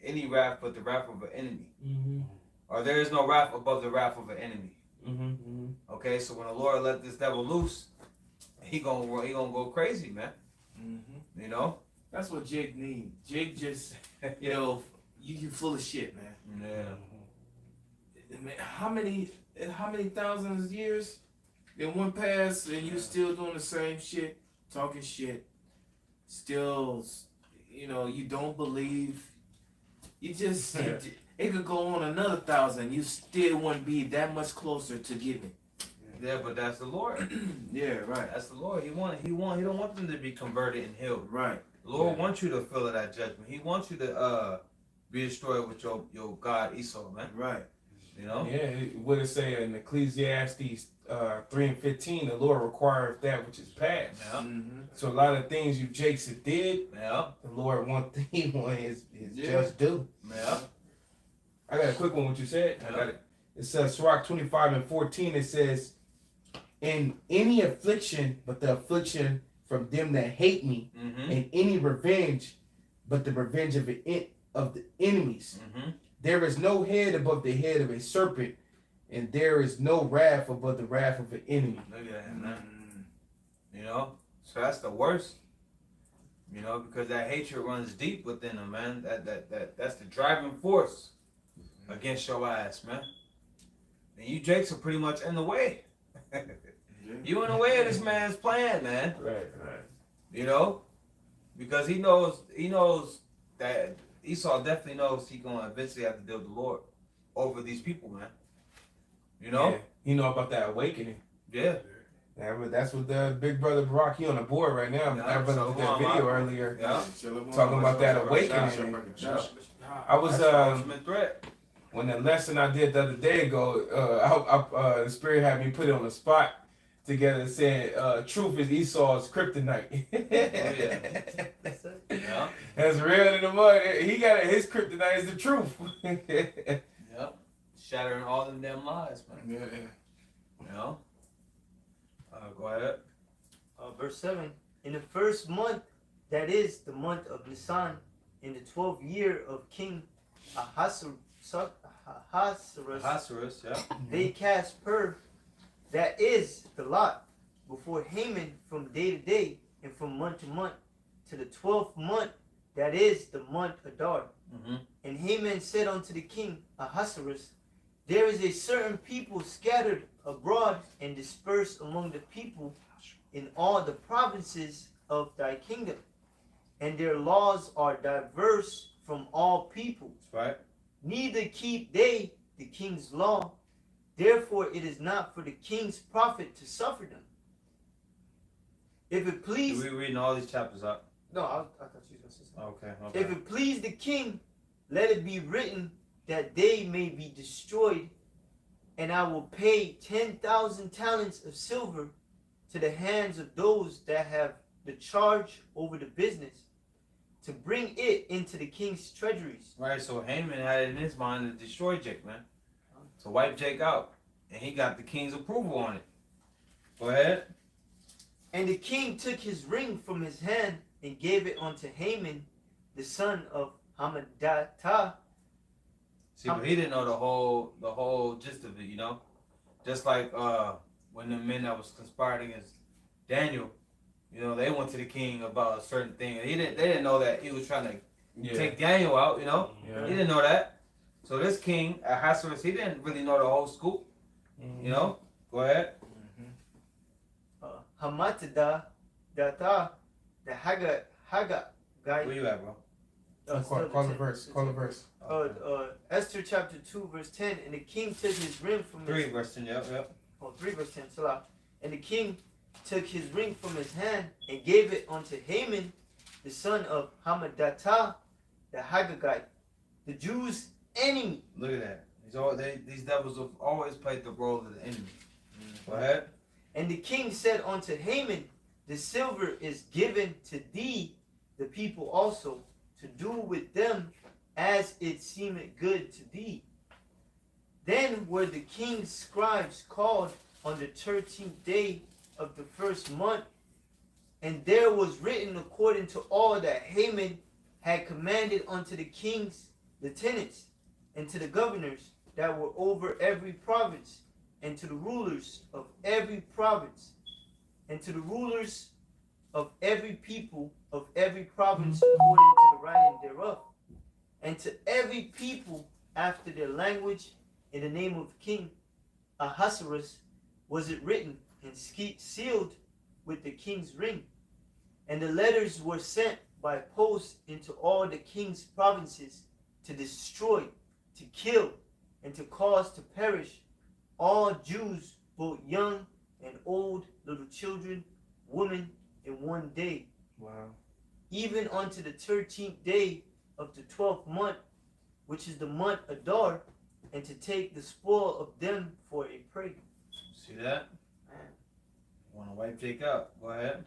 any wrath but the wrath of an enemy, Mm-hmm. or there is no wrath above the wrath of an enemy. Mm-hmm. Okay, so when the Lord let this devil loose, he gonna go crazy, man. Mm-hmm. You know? That's what Jake need. Jake just, you know, you full of shit, man. Yeah. Man, how many thousands of years in one pass and you still doing the same shit, talking shit, still, you know, you don't believe. You just, it could go on another 1,000. You still wouldn't be that much closer to giving. Yeah, but that's the Lord. Yeah, right. That's the Lord. He don't want them to be converted and healed. Right. The Lord wants you to feel that judgment. He wants you to be destroyed with your God Esau, man. Right. You know? Yeah, what it say in Ecclesiastes 3:15, the Lord requires that which is past. Yeah. Mm-hmm. So a lot of things you Jakes did, Yeah. the Lord want his Yeah. just due. Yeah. I got a quick one. What you said? Yeah. I got it. It says Sirach 25:14. It says, "In any affliction, but the affliction from them that hate me, Mm-hmm. and any revenge, but the revenge of the enemies. Mm-hmm. There is no head above the head of a serpent, and there is no wrath above the wrath of an enemy." Look at that, man. Mm-hmm. You know? So that's the worst. You know, because that hatred runs deep within them, man. That's the driving force against your ass, man. And you Jakes are pretty much in the way. You in the way of this man's plan, man. Right. You know? Because he knows that Esau definitely knows he's gonna eventually have to deal with the Lord over these people, man. You know? Yeah. You know about that awakening. Yeah. Yeah, but that's what the big brother Barack, he on the board right now. Yeah, That brother did that video earlier. Yeah. Talking about that awakening. Yeah. I was That's the ultimate threat. when the lesson I did the other day ago, the spirit had me put it on the spot together saying truth is Esau's kryptonite. Yeah. That's real in the mud. He got it, his kryptonite is the truth. Yep. Shattering all them damn lies, man. Yeah. You know? Go ahead. Verse 7. In the first month, that is the month of Nisan, in the 12th year of King Ahasuerus, Ahasuerus, yeah. they cast pur, that is the lot, before Haman from day to day and from month to month, to the 12th month, that is the month Adar. Mm-hmm. And Haman said unto the king Ahasuerus, there is a certain people scattered abroad and dispersed among the people in all the provinces of thy kingdom, and their laws are diverse from all people. That's right. Neither keep they the king's law. Therefore it is not for the king's profit to suffer them. If it please... We reading all these chapters up. No, I thought you were going to say something. Okay. If it please the king, let it be written that they may be destroyed, and I will pay 10,000 talents of silver to the hands of those that have the charge over the business, to bring it into the king's treasuries. Right, so Haman had it in his mind to destroy Jake, man. To wipe Jake out. And he got the king's approval on it. Go ahead. And the king took his ring from his hand and gave it unto Haman, the son of Hammedatha. See, but he didn't know the whole gist of it, you know? Just like when the men that was conspiring against Daniel, you know, they went to the king about a certain thing. And they didn't know that he was trying to take Daniel out, you know? Yeah. He didn't know that. So this king, Ahasuerus, he didn't really know the whole scoop, you know? Go ahead. Hammedatha, the Haggagite. Where you at, bro? Call the verse. Call the verse. Esther chapter 2 verse 10. And the king took his ring from 3 verse 10, yep. 3 verse 10. Salah. And the king took his ring from his hand and gave it unto Haman, the son of Hammedatha, the Haggagite, the Jews' enemy. Look at that. These devils have always played the role of the enemy. Go ahead. And the king said unto Haman, the silver is given to thee, the people also, to do with them as it seemeth good to thee. Then were the king's scribes called on the 13th day of the first month, and there was written according to all that Haman had commanded unto the king's lieutenants, and to the governors that were over every province, and to the rulers of every province, and to the rulers of every people of every province according to the writing thereof, and to every people after their language, in the name of King Ahasuerus was it written and sealed with the king's ring. And the letters were sent by post into all the king's provinces to destroy, to kill, and to cause to perish all Jews, both young and old, little children, women, in one day. Wow. Even unto the 13th day of the 12th month, which is the month Adar, and to take the spoil of them for a prey. See that? Want to wipe Jake out. Go ahead.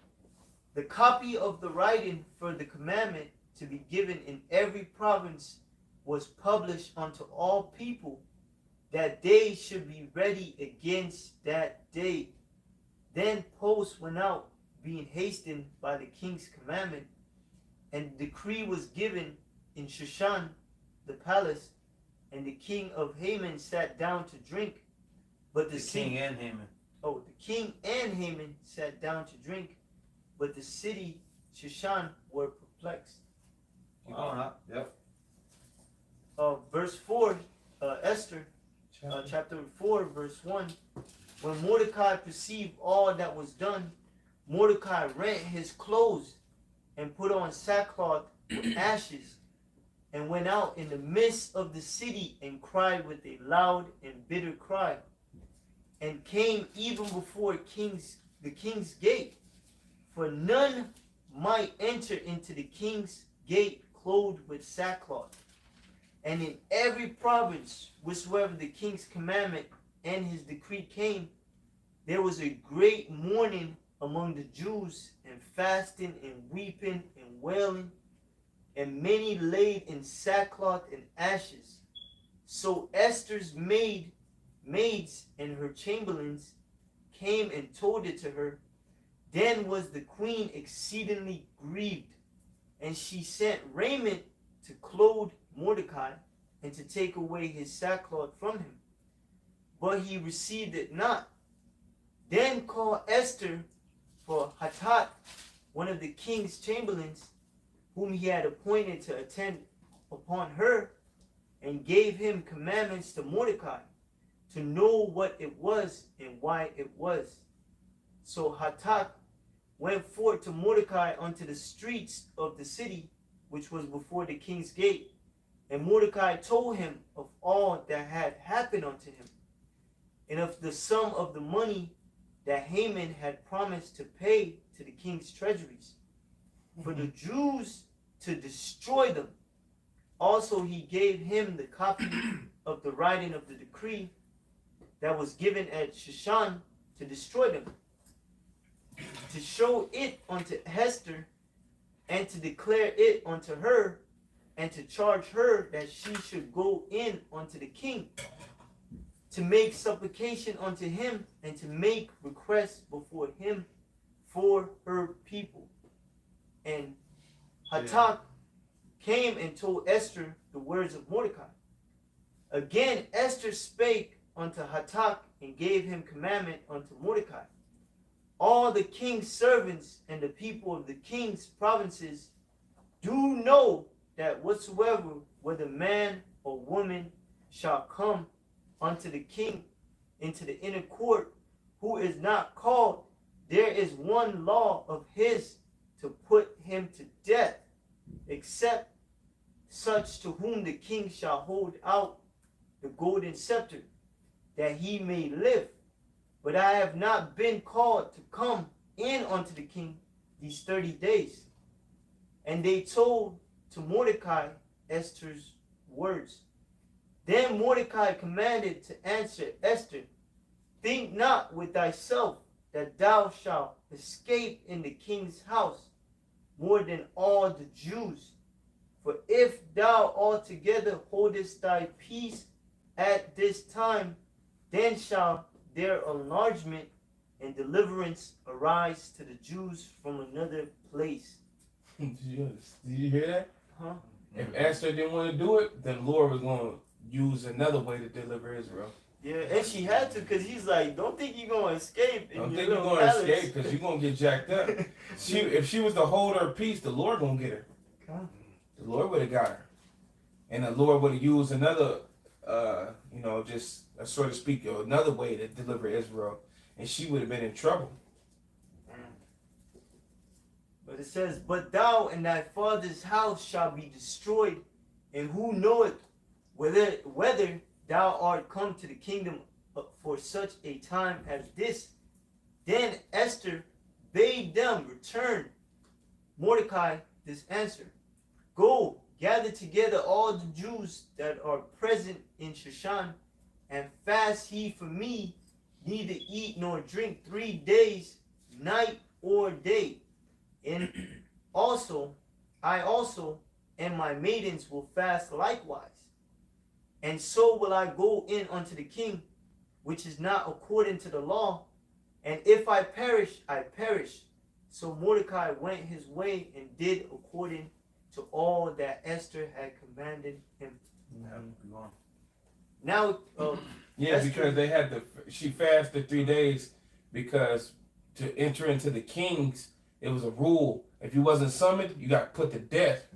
The copy of the writing for the commandment to be given in every province was published unto all people, that they should be ready against that day. Then posts went out, being hastened by the king's commandment, and the decree was given in Shushan, the palace, and the king of Haman sat down to drink. But the King and Haman. the king and Haman sat down to drink, but the city Shushan were perplexed. Keep going up. Yep. Verse 4, Esther, chapter 4, verse 1. When Mordecai perceived all that was done, Mordecai rent his clothes and put on sackcloth with ashes, and went out in the midst of the city and cried with a loud and bitter cry, and came even before the king's gate, for none might enter into the king's gate clothed with sackcloth. And in every province wheresoever the king's commandment and his decree came, there was a great mourning among the Jews, and fasting and weeping and wailing, and many laid in sackcloth and ashes. So Esther's maids and her chamberlains came and told it to her. Then was the queen exceedingly grieved, and she sent raiment to clothe Mordecai, and to take away his sackcloth from him. But he received it not. Then called Esther for Hatat, one of the king's chamberlains, whom he had appointed to attend upon her, and gave him commandments to Mordecai, to know what it was and why it was. So Hatat went forth to Mordecai unto the streets of the city, which was before the king's gate. And Mordecai told him of all that had happened unto him, and of the sum of the money that Haman had promised to pay to the king's treasuries, for the Jews to destroy them. Also he gave him the copy of the writing of the decree that was given at Shushan to destroy them, to show it unto Esther, and to declare it unto her, and to charge her that she should go in unto the king, to make supplication unto him, and to make requests before him for her people. And Hatak came and told Esther the words of Mordecai. Again Esther spake unto Hatak, and gave him commandment unto Mordecai. All the king's servants and the people of the king's provinces do know that whatsoever, whether man or woman, shall come unto the king into the inner court, who is not called, there is one law of his, to put him to death, except such to whom the king shall hold out the golden scepter, that he may live. But I have not been called to come in unto the king these 30 days. And they told to Mordecai Esther's words. Then Mordecai commanded to answer Esther, think not with thyself that thou shalt escape in the king's house more than all the Jews. For if thou altogether holdest thy peace at this time, then shall their enlargement and deliverance arise to the Jews from another place. Did you hear that? Huh? If Esther didn't want to do it, then the Lord was going to use another way to deliver Israel. Yeah, and she had to, because he's like, don't think you're going to escape. Don't think you're going to escape, because you're going to get jacked up. If she was to hold her peace, the Lord going to get her. The Lord would have got her. And the Lord would have used another, just so to speak, another way to deliver Israel. And she would have been in trouble. But it says, but thou and thy father's house shall be destroyed, and who knoweth whether thou art come to the kingdom for such a time as this. Then Esther bade them return Mordecai this answer, go, gather together all the Jews that are present in Shushan, and fast ye for me, neither eat nor drink 3 days, night or day. And I also and my maidens will fast likewise. And so will I go in unto the king, which is not according to the law. And if I perish, I perish. So Mordecai went his way and did according to all that Esther had commanded him. Now, Esther, because she fasted 3 days, because to enter into the king's it was a rule. If you wasn't summoned, you got put to death,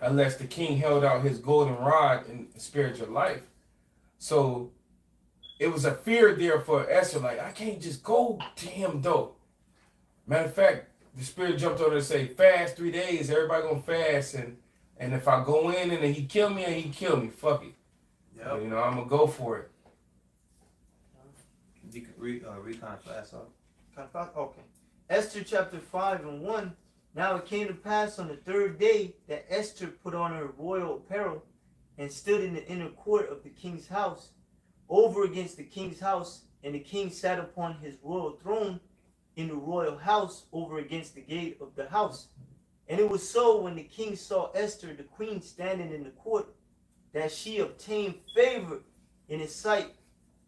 unless the king held out his golden rod and spared your life. So it was a fear there for Esther. Like, I can't just go to him though. Matter of fact, the spirit jumped on her and say, fast 3 days. Everybody gonna fast, and if I go in and he kill me, and he kill me, fuck it. Yep. You know, I'm gonna go for it. You can recon class off. Okay. Esther chapter 5 and 1. Now it came to pass on the third day that Esther put on her royal apparel and stood in the inner court of the king's house, over against the king's house, and the king sat upon his royal throne in the royal house, over against the gate of the house. And it was so, when the king saw Esther, the queen, standing in the court, that she obtained favor in his sight.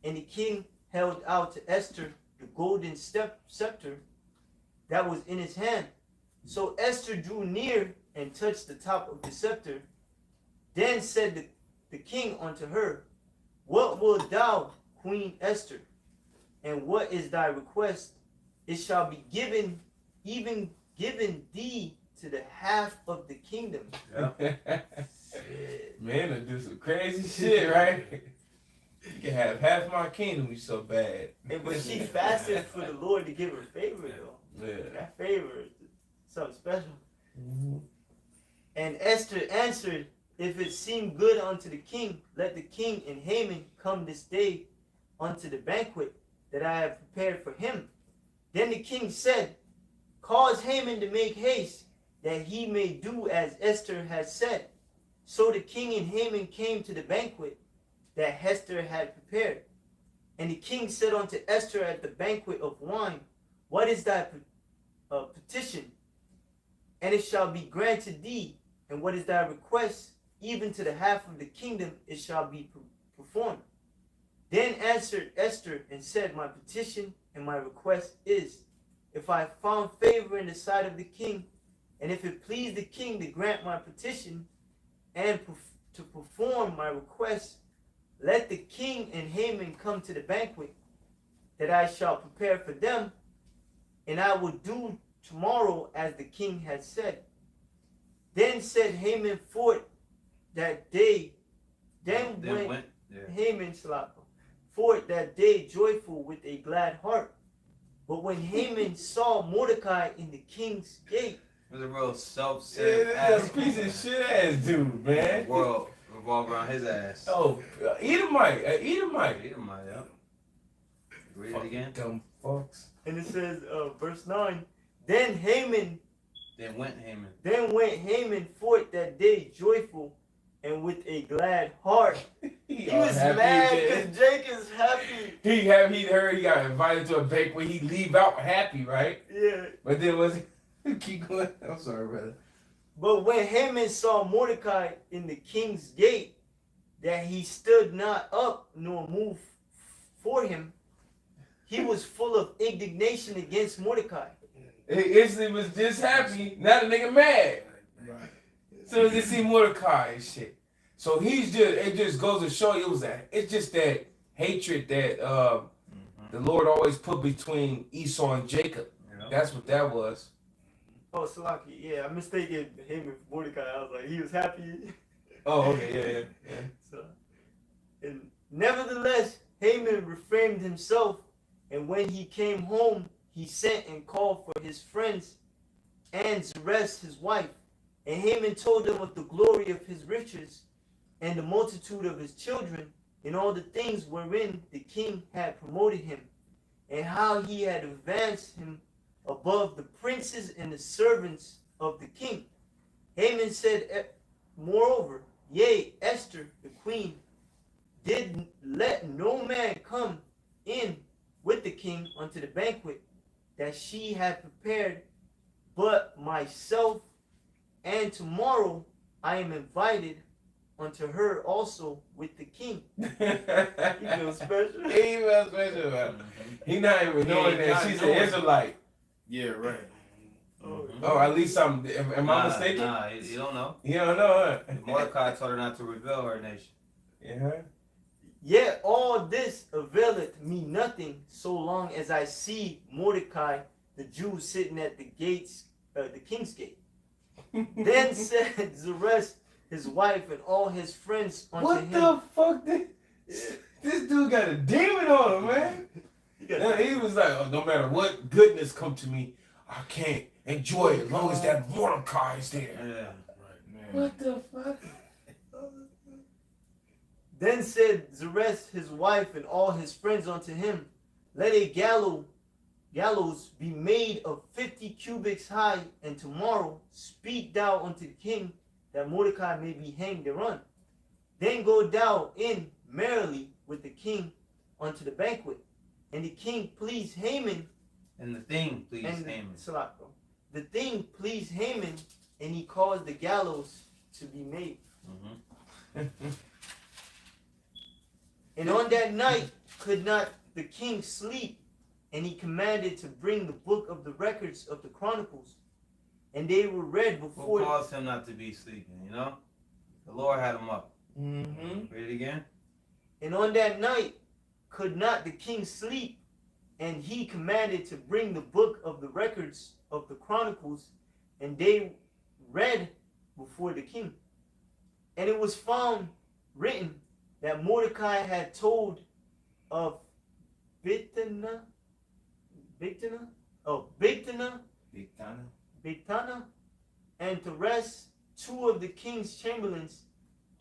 And the king held out to Esther the golden scepter that was in his hand. So Esther drew near and touched the top of the scepter. Then said the king unto her, What wilt thou, Queen Esther? And what is thy request? It shall be given, even given thee to the half of the kingdom. Yeah. Man, I do some crazy shit, right? You can have half my kingdom, you so bad. But she fasted for the Lord to give her favor, though. Yeah. That favor is something special. Mm-hmm. And Esther answered, If it seem good unto the king, let the king and Haman come this day unto the banquet that I have prepared for him. Then the king said, Cause Haman to make haste, that he may do as Esther has said. So the king and Haman came to the banquet that Esther had prepared. And the king said unto Esther at the banquet of wine, What is thy petition? And it shall be granted thee. And what is thy request? Even to the half of the kingdom it shall be performed. Then answered Esther and said, My petition and my request is, if I have found favor in the sight of the king, and if it please the king to grant my petition and to perform my request, let the king and Haman come to the banquet that I shall prepare for them, and I will do tomorrow as the king has said. Then said Haman forth that day, then went Haman forth that day joyful with a glad heart. But when Haman saw Mordecai in the king's gate, it was a real self-centered That's a piece of shit ass dude, man. The world revolved around his ass. Oh, Edomite. Edomite, yeah. Read it again. Dumb fucks. and it says, verse 9, Then went Haman forth that day joyful and with a glad heart. He was mad because Jake is happy. He heard he got invited to a banquet. He leave out happy, right? Yeah. But then was keep going. I'm sorry, brother. But when Haman saw Mordecai in the king's gate, that he stood not up nor moved for him, he was full of indignation against Mordecai. He instantly was just happy. Now the nigga mad. Right. So as he see Mordecai and shit. So it just goes to show you it's just that hatred that the Lord always put between Esau and Jacob. Yeah. That's what that was. Oh, Salaki, yeah, I mistaken him with Mordecai. I was like, he was happy. Oh, okay, yeah. So, and nevertheless, Haman refrained himself, and when he came home, he sent and called for his friends and Zeresh his wife. And Haman told them of the glory of his riches and the multitude of his children and all the things wherein the king had promoted him, and how he had advanced him above the princes and the servants of the king. Haman said, moreover, yea, Esther, the queen, did let no man come in with the king unto the banquet that she had prepared, but myself, and tomorrow I am invited unto her also with the king. He feels special. He feels special, man. He not even knowing that she's an Israelite. Yeah, right. Oh, at least am I mistaken? Nah, you don't know. You don't know, huh? Mordecai told her not to reveal her nation. Yeah. Yet all this availeth me nothing, so long as I see Mordecai, the Jew, sitting at the gates the king's gate. Then said Zeresh, his wife, and all his friends unto What him. the fuck? This dude got a demon on him, man. Yeah, he was like, oh, no matter what goodness come to me, I can't enjoy it as long as that Mordecai is there. Yeah. Right, man. What the fuck? Then said Zeresh, his wife, and all his friends unto him, let a gallows be made of 50 cubits high, and tomorrow speak thou unto the king, that Mordecai may be hanged thereon. Then go thou in merrily with the king unto the banquet. And the king pleased Haman. And the thing pleased and Haman. The thing pleased Haman, and he caused the gallows to be made. Mm-hmm. And on that night could not the king sleep, and he commanded to bring the book of the records of the Chronicles, and they were read Who before. caused him not to be sleeping, you know? The Lord had him up. Mm-hmm. Read it again. And on that night could not the king sleep, and he commanded to bring the book of the records of the Chronicles, and they read before the king. And it was found written that Mordecai had told of Bigtana, and Teresh, two of the king's chamberlains,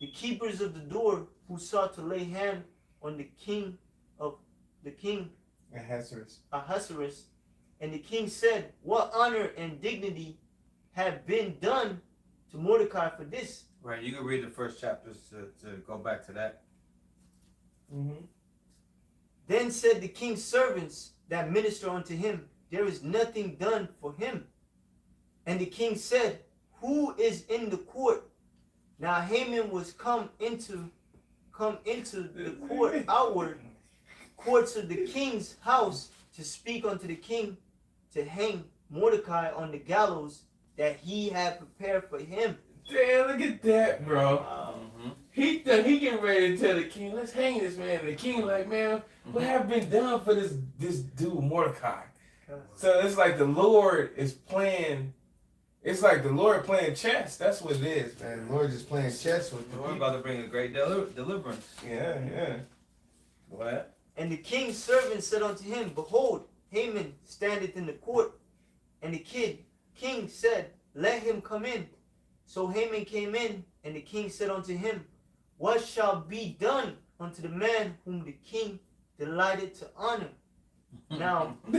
the keepers of the door, who sought to lay hand on the king Ahasuerus. And the king said, what honor and dignity have been done to Mordecai for this? Right, you can read the first chapters to go back to that. Mm-hmm. Then said the king's servants that minister unto him, there is nothing done for him. And the king said, who is in the court? Now Haman was come into the court outward courts of the king's house to speak unto the king to hang Mordecai on the gallows that he had prepared for him. Damn, look at that, bro. Mm-hmm. He getting ready to tell the king, let's hang this man. And the king like, man, what have been done for this dude Mordecai? So it's like the Lord is playing. It's like the Lord playing chess. That's what it is, man. Man, the Lord just playing chess with the We're people. about to bring a great deliverance. Yeah, yeah. Go ahead. And the king's servant said unto him, behold, Haman standeth in the court. And the king said, let him come in. So Haman came in, and the king said unto him, what shall be done unto the man whom the king delighted to honor? Now, Go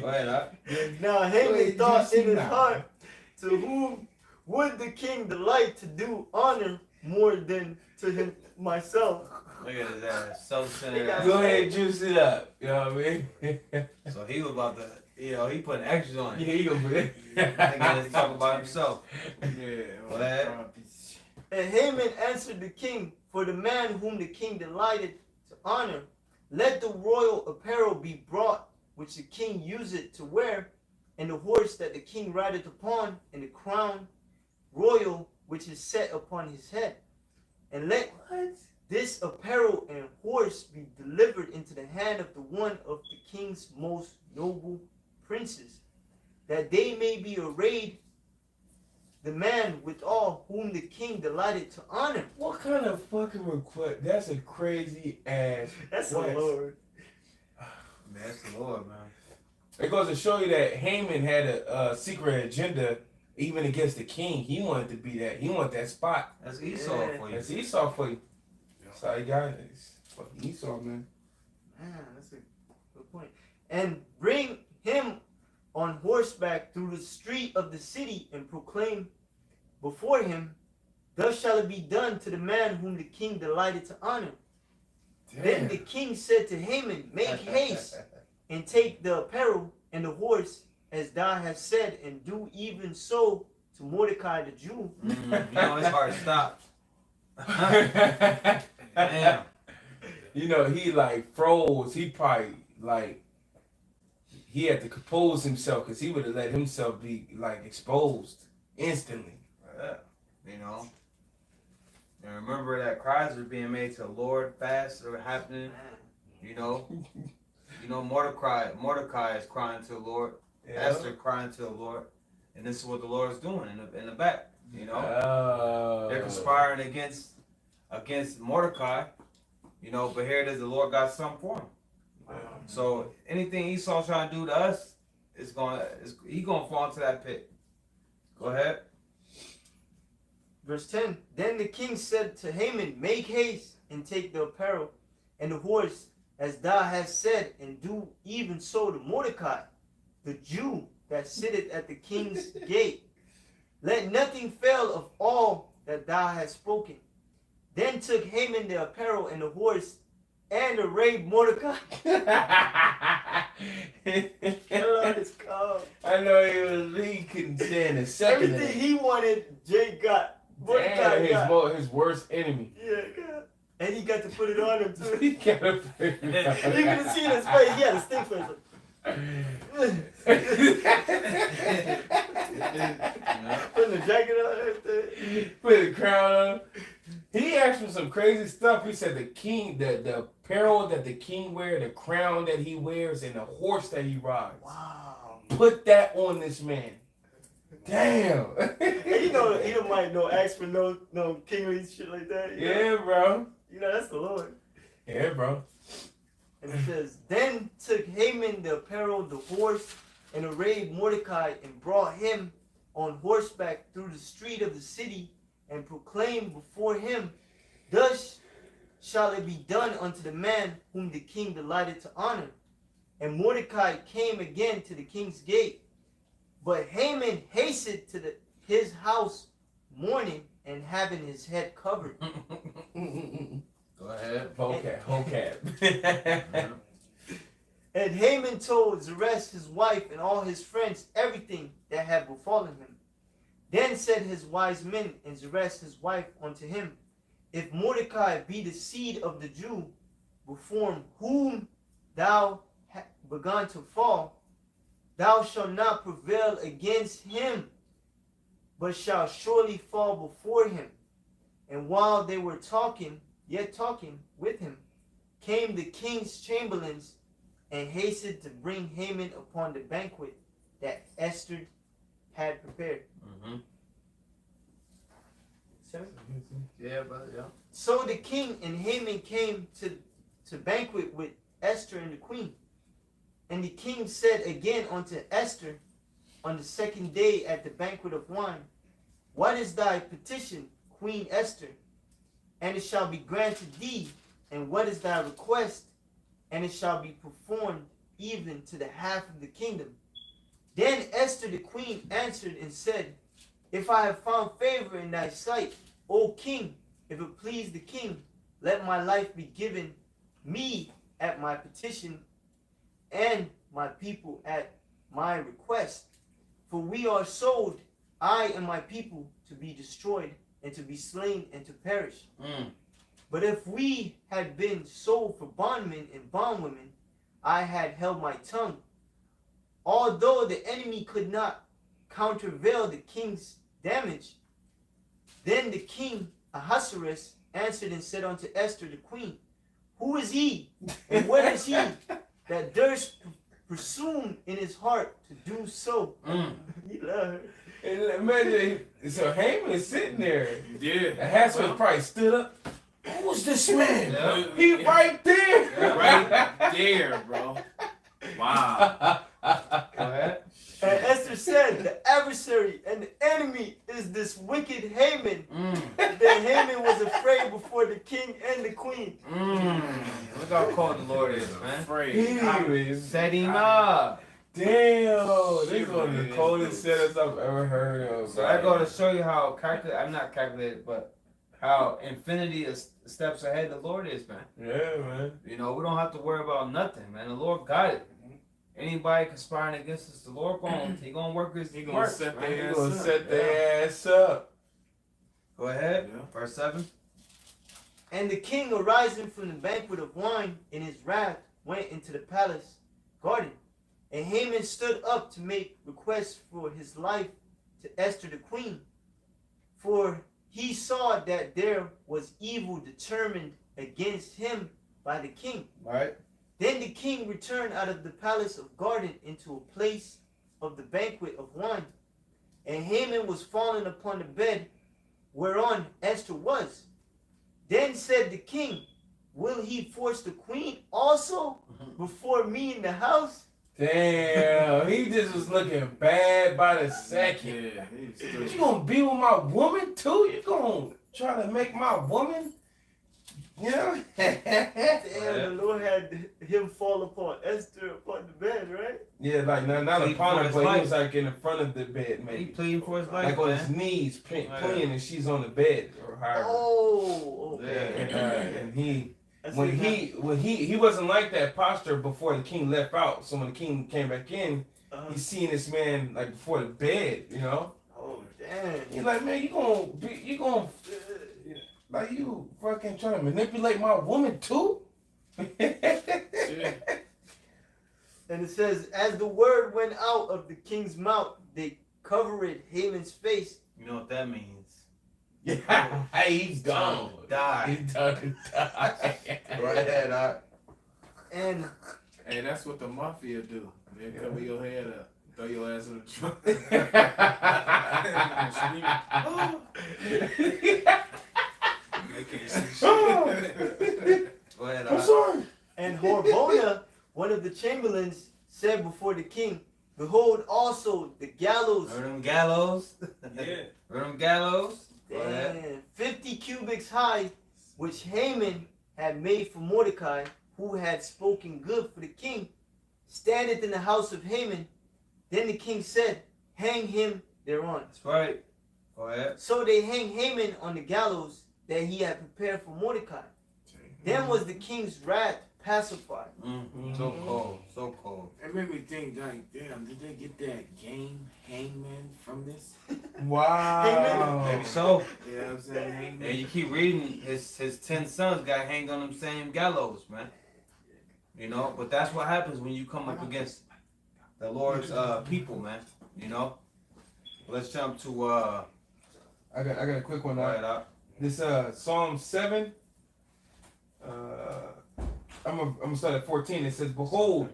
ahead, huh? now Haman Wait, thought you in his see now. heart, to whom would the king delight to do honor more than to him myself? Look at his ass. Self-centered Go ass. Go ahead, juice it up. You know what I mean? So he was about to, he putting extras on Yeah, it. he gonna put it. Nigga, let's talk about himself. Yeah. Go ahead. And Haman answered the king, for the man whom the king delighted to honor, let the royal apparel be brought, which the king useth to wear, and the horse that the king rideth upon, and the crown royal which is set upon his head. And let this apparel and horse be delivered into the hand of the one of the king's most noble princes, that they may be arrayed the man with all whom the king delighted to honor. What kind of fucking request? That's a crazy ass. That's the request. Lord. Man, that's the Lord, man. It goes to show you that Haman had a secret agenda, even against the king. He wanted to be that. He wanted that spot. That's Esau Yeah. for you. That's Esau for you. That's how you got it. It's fucking Esau, man. Man, that's a good point. And bring him on horseback through the street of the city, and proclaim before him, thus shall it be done to the man whom the king delighted to honor. Then the king said to Haman, make haste and take the apparel and the horse, as thou hast said, and do even so to Mordecai the Jew. You know his heart stopped. Damn. You know, he like froze. He probably like he had to compose himself because he would have let himself be like exposed instantly. Yeah. You know. And remember that cries were being made to the Lord, fasts are happening. You know. You know, Mordecai is crying to the Lord. Yeah. Esther crying to the Lord. And this is what the Lord is doing in the back. You know, they're conspiring against Mordecai. You know, but here it is. The Lord got something for him. So anything Esau's trying to do to us, he's gonna fall into that pit. Go ahead. Verse 10. Then the king said to Haman, make haste and take the apparel and the horse, as thou hast said, and do even so to Mordecai, the Jew that sitteth at the king's gate. Let nothing fail of all that thou hast spoken. Then took Haman the apparel and the horse, and arrayed Mordecai. I know he couldn't stand a second. Everything he wanted, Jay got. Mordecai got. His worst enemy. Yeah, God. And he got to put it on him too. He got to put it on. You could have seen his face. He had a stink face. Putting the jacket on and everything. Put the crown on. He asked for some crazy stuff. He said the king, the apparel that the king wears, the crown that he wears, and the horse that he rides. Wow. Put that on this man. Damn. He don't mind no ask for no kingly shit like that. Yeah, bro. You know, that's the Lord. Yeah, bro. And it says, then took Haman the apparel, the horse, and arrayed Mordecai, and brought him on horseback through the street of the city, and proclaimed before him, thus shall it be done unto the man whom the king delighted to honor. And Mordecai came again to the king's gate. But Haman hastened to his house mourning and having his head covered. Go ahead. Vocab. And Haman told Zeresh his wife and all his friends everything that had befallen him. Then said his wise men and Zeresh his wife unto him, if Mordecai be the seed of the Jew, before whom thou hast begun to fall, thou shalt not prevail against him, but shalt surely fall before him. And while they were yet talking with him, came the king's chamberlains, and hastened to bring Haman upon the banquet that Esther had prepared. Mm-hmm. Sorry? Yeah, brother, yeah. So the king and Haman came to banquet with Esther and the queen. And the king said again unto Esther on the second day at the banquet of wine, what is thy petition, Queen Esther? And it shall be granted thee. And what is thy request? And it shall be performed even to the half of the kingdom. Then Esther the queen answered and said, if I have found favor in thy sight, O king, if it please the king, let my life be given me at my petition, and my people at my request. For we are sold, I and my people, to be destroyed, and to be slain, and to perish. But if we had been sold for bondmen and bondwomen, I had held my tongue. Although the enemy could not countervail the king's damage. Then the king Ahasuerus answered and said unto Esther the queen, who is he, and what is he that durst presume in his heart to do so? He loved her. And imagine, so Haman is sitting there. Yeah. Ahasuerus probably stood up. Who's this man? Yeah. He right there. Right there, bro. Wow. Go ahead. And Esther said, the adversary and the enemy is this wicked Haman. Then Haman was afraid before the king and the queen. Look how cold the Lord is, man. Afraid. Set him up. Damn, this is one of the coldest setups I've ever heard of. So I go to show you how I'm not calculated, but how infinity is steps ahead the Lord is, man. Yeah, man. You know, we don't have to worry about nothing, man. The Lord got it. Anybody conspiring against us, the Lord gonna work his work. Set man. their He gonna ass up. set their ass up. Go ahead. Yeah. Verse 7. And the king, arising from the banquet of wine in his wrath, went into the palace garden. And Haman stood up to make request for his life to Esther the queen. For he saw that there was evil determined against him by the king. Right. Then the king returned out of the palace of garden into a place of the banquet of wine. And Haman was fallen upon the bed whereon Esther was. Then said the king, will he force the queen also before me in the house? Damn, he just was looking bad by the second. Yeah, But you gonna be with my woman too? You gonna try to make my woman? You know? Damn, the Lord had him fall upon Esther upon the bed, right? Yeah, like not Pleading upon for her, his but he life. was like in the front of the bed, He maybe. pleading for his life, Like on man. his knees, Yeah. playing, and she's on the bed or however. Oh, Yeah. okay. And he That's when what he wasn't like that posture before the king left out. So when the king came back in, happened. he's seeing this man like before the bed, you know. Oh, damn. He's like, man, you gonna like you fucking trying to manipulate my woman too? And it says, as the word went out of the king's mouth, they covered Haman's face. You know what that means? Yeah, he's gone. Die. He's done to die. Right ahead, dog. And Hey, that's what the mafia do. They cover your head up, throw your ass in the trunk. Go ahead, I'm dog. sorry. and Harbona, one of the chamberlains, said before the king, behold also the gallows. Remember them gallows? Yeah. Remember them gallows? Go ahead. Damn, 50 cubits high, which Haman had made for Mordecai, who had spoken good for the king, standeth in the house of Haman. Then the king said, hang him thereon. That's right. Go ahead. So they hang Haman on the gallows that he had prepared for Mordecai. Then was the king's wrath pacified. So cold. So cold. It made me think, like, damn, did they get that game Hangman from this? Wow. Maybe so. You know what I'm saying? Hangman. And you keep reading, his 10 sons got hanged on them same gallows, man. You know, but that's what happens when you come up against the Lord's people, man. You know. Let's jump to I got a quick one. go ahead, Doc. This Psalm 7. I'm gonna start at 14. It says, behold,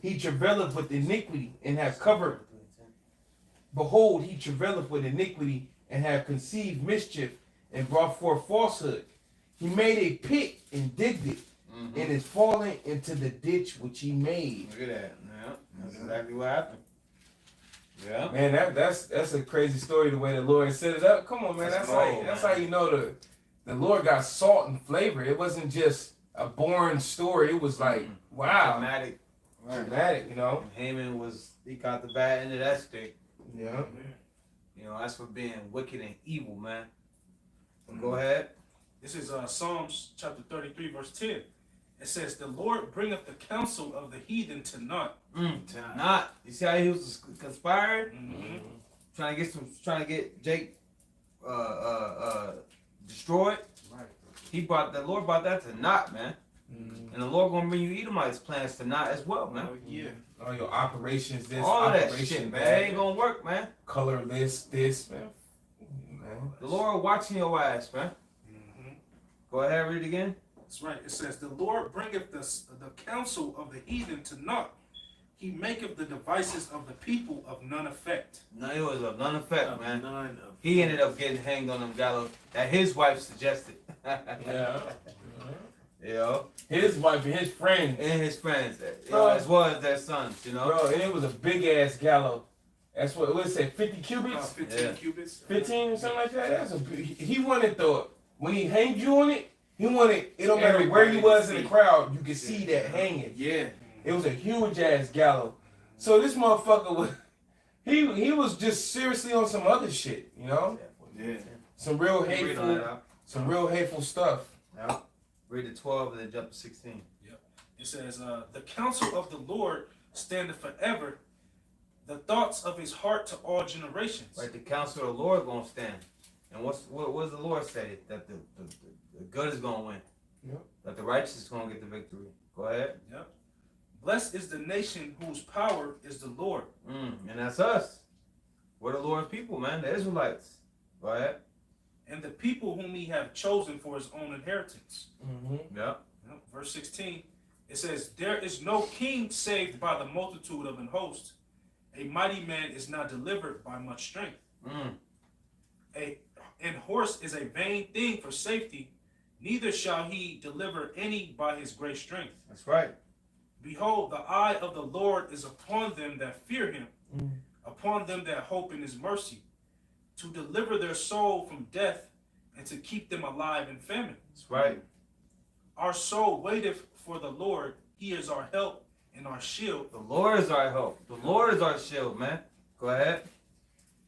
he travaileth with iniquity and have covered. Behold, he travaileth with iniquity and have conceived mischief and brought forth falsehood. He made a pit and digged it, and is fallen into the ditch which he made. Look at that. Yeah, that's exactly what happened. Yeah. Man, that's a crazy story the way the Lord set it up. Come on, man. That's That's cold, how you know the Lord got salt and flavor. It wasn't just a boring story. It was like, wow, Dramatic. dramatic, you know. And Haman he got the bad end of that stick. Yeah. You know, that's for being wicked and evil, man. So go ahead. This is Psalms chapter 33, verse 10. It says, the Lord bringeth the counsel of the heathen to naught. To not. You see how he was conspiring? Mm-hmm. Trying to get Jake destroyed. Right. The Lord brought that to naught, man. And the Lord gonna bring you Edomites' plans to naught as well, man. Oh, yeah. All your operations, this All of that operation, shit, man. that, It ain't gonna work, man. colorless, this, man. The Lord watching your ass, man. Mm-hmm. Go ahead, read it again. That's right. It says, the Lord bringeth the counsel of the heathen to naught. He maketh the devices of the people of none effect. No, it was of none effect, man. None of He ended up getting hanged on them gallows that his wife suggested. Yeah. You know, His wife and his friends. and his friends, you know, as well as their sons, you know. Bro, and it was a big ass gallows. That's what it said, 50 About cubits? 15 Yeah. cubits. 15 or something like that? That's a big, he wanted when he hanged you on it, he wanted, it don't matter where you was in the crowd, you could see that hanging. Yeah. It was a huge ass gallows. So this motherfucker was, he was just seriously on some other shit, you know? Yeah. Some real Read on that hateful, out. stuff. Yeah. Read the 12 and then jump to 16. It says, the counsel of the Lord standeth forever, the thoughts of his heart to all generations. Right, the counsel of the Lord gonna stand. And what does the Lord say? That the good is gonna win. Yep. That the righteous is gonna get the victory. Go ahead. Yep. Blessed is the nation whose power is the Lord. And that's us. We're the Lord's people, man. The Israelites. Go ahead. And the people whom he hath chosen for his own inheritance. Mm-hmm. Yeah. Yep. Verse 16, It says, there is no king saved by the multitude of an host. A mighty man is not delivered by much strength. And horse is a vain thing for safety, neither shall he deliver any by his great strength. That's right. Behold, the eye of the Lord is upon them that fear him, upon them that hope in his mercy, to deliver their soul from death and to keep them alive in famine. That's right. Our soul waiteth for the Lord. He is our help and our shield. The Lord is our help. The Lord is our shield, man. Go ahead.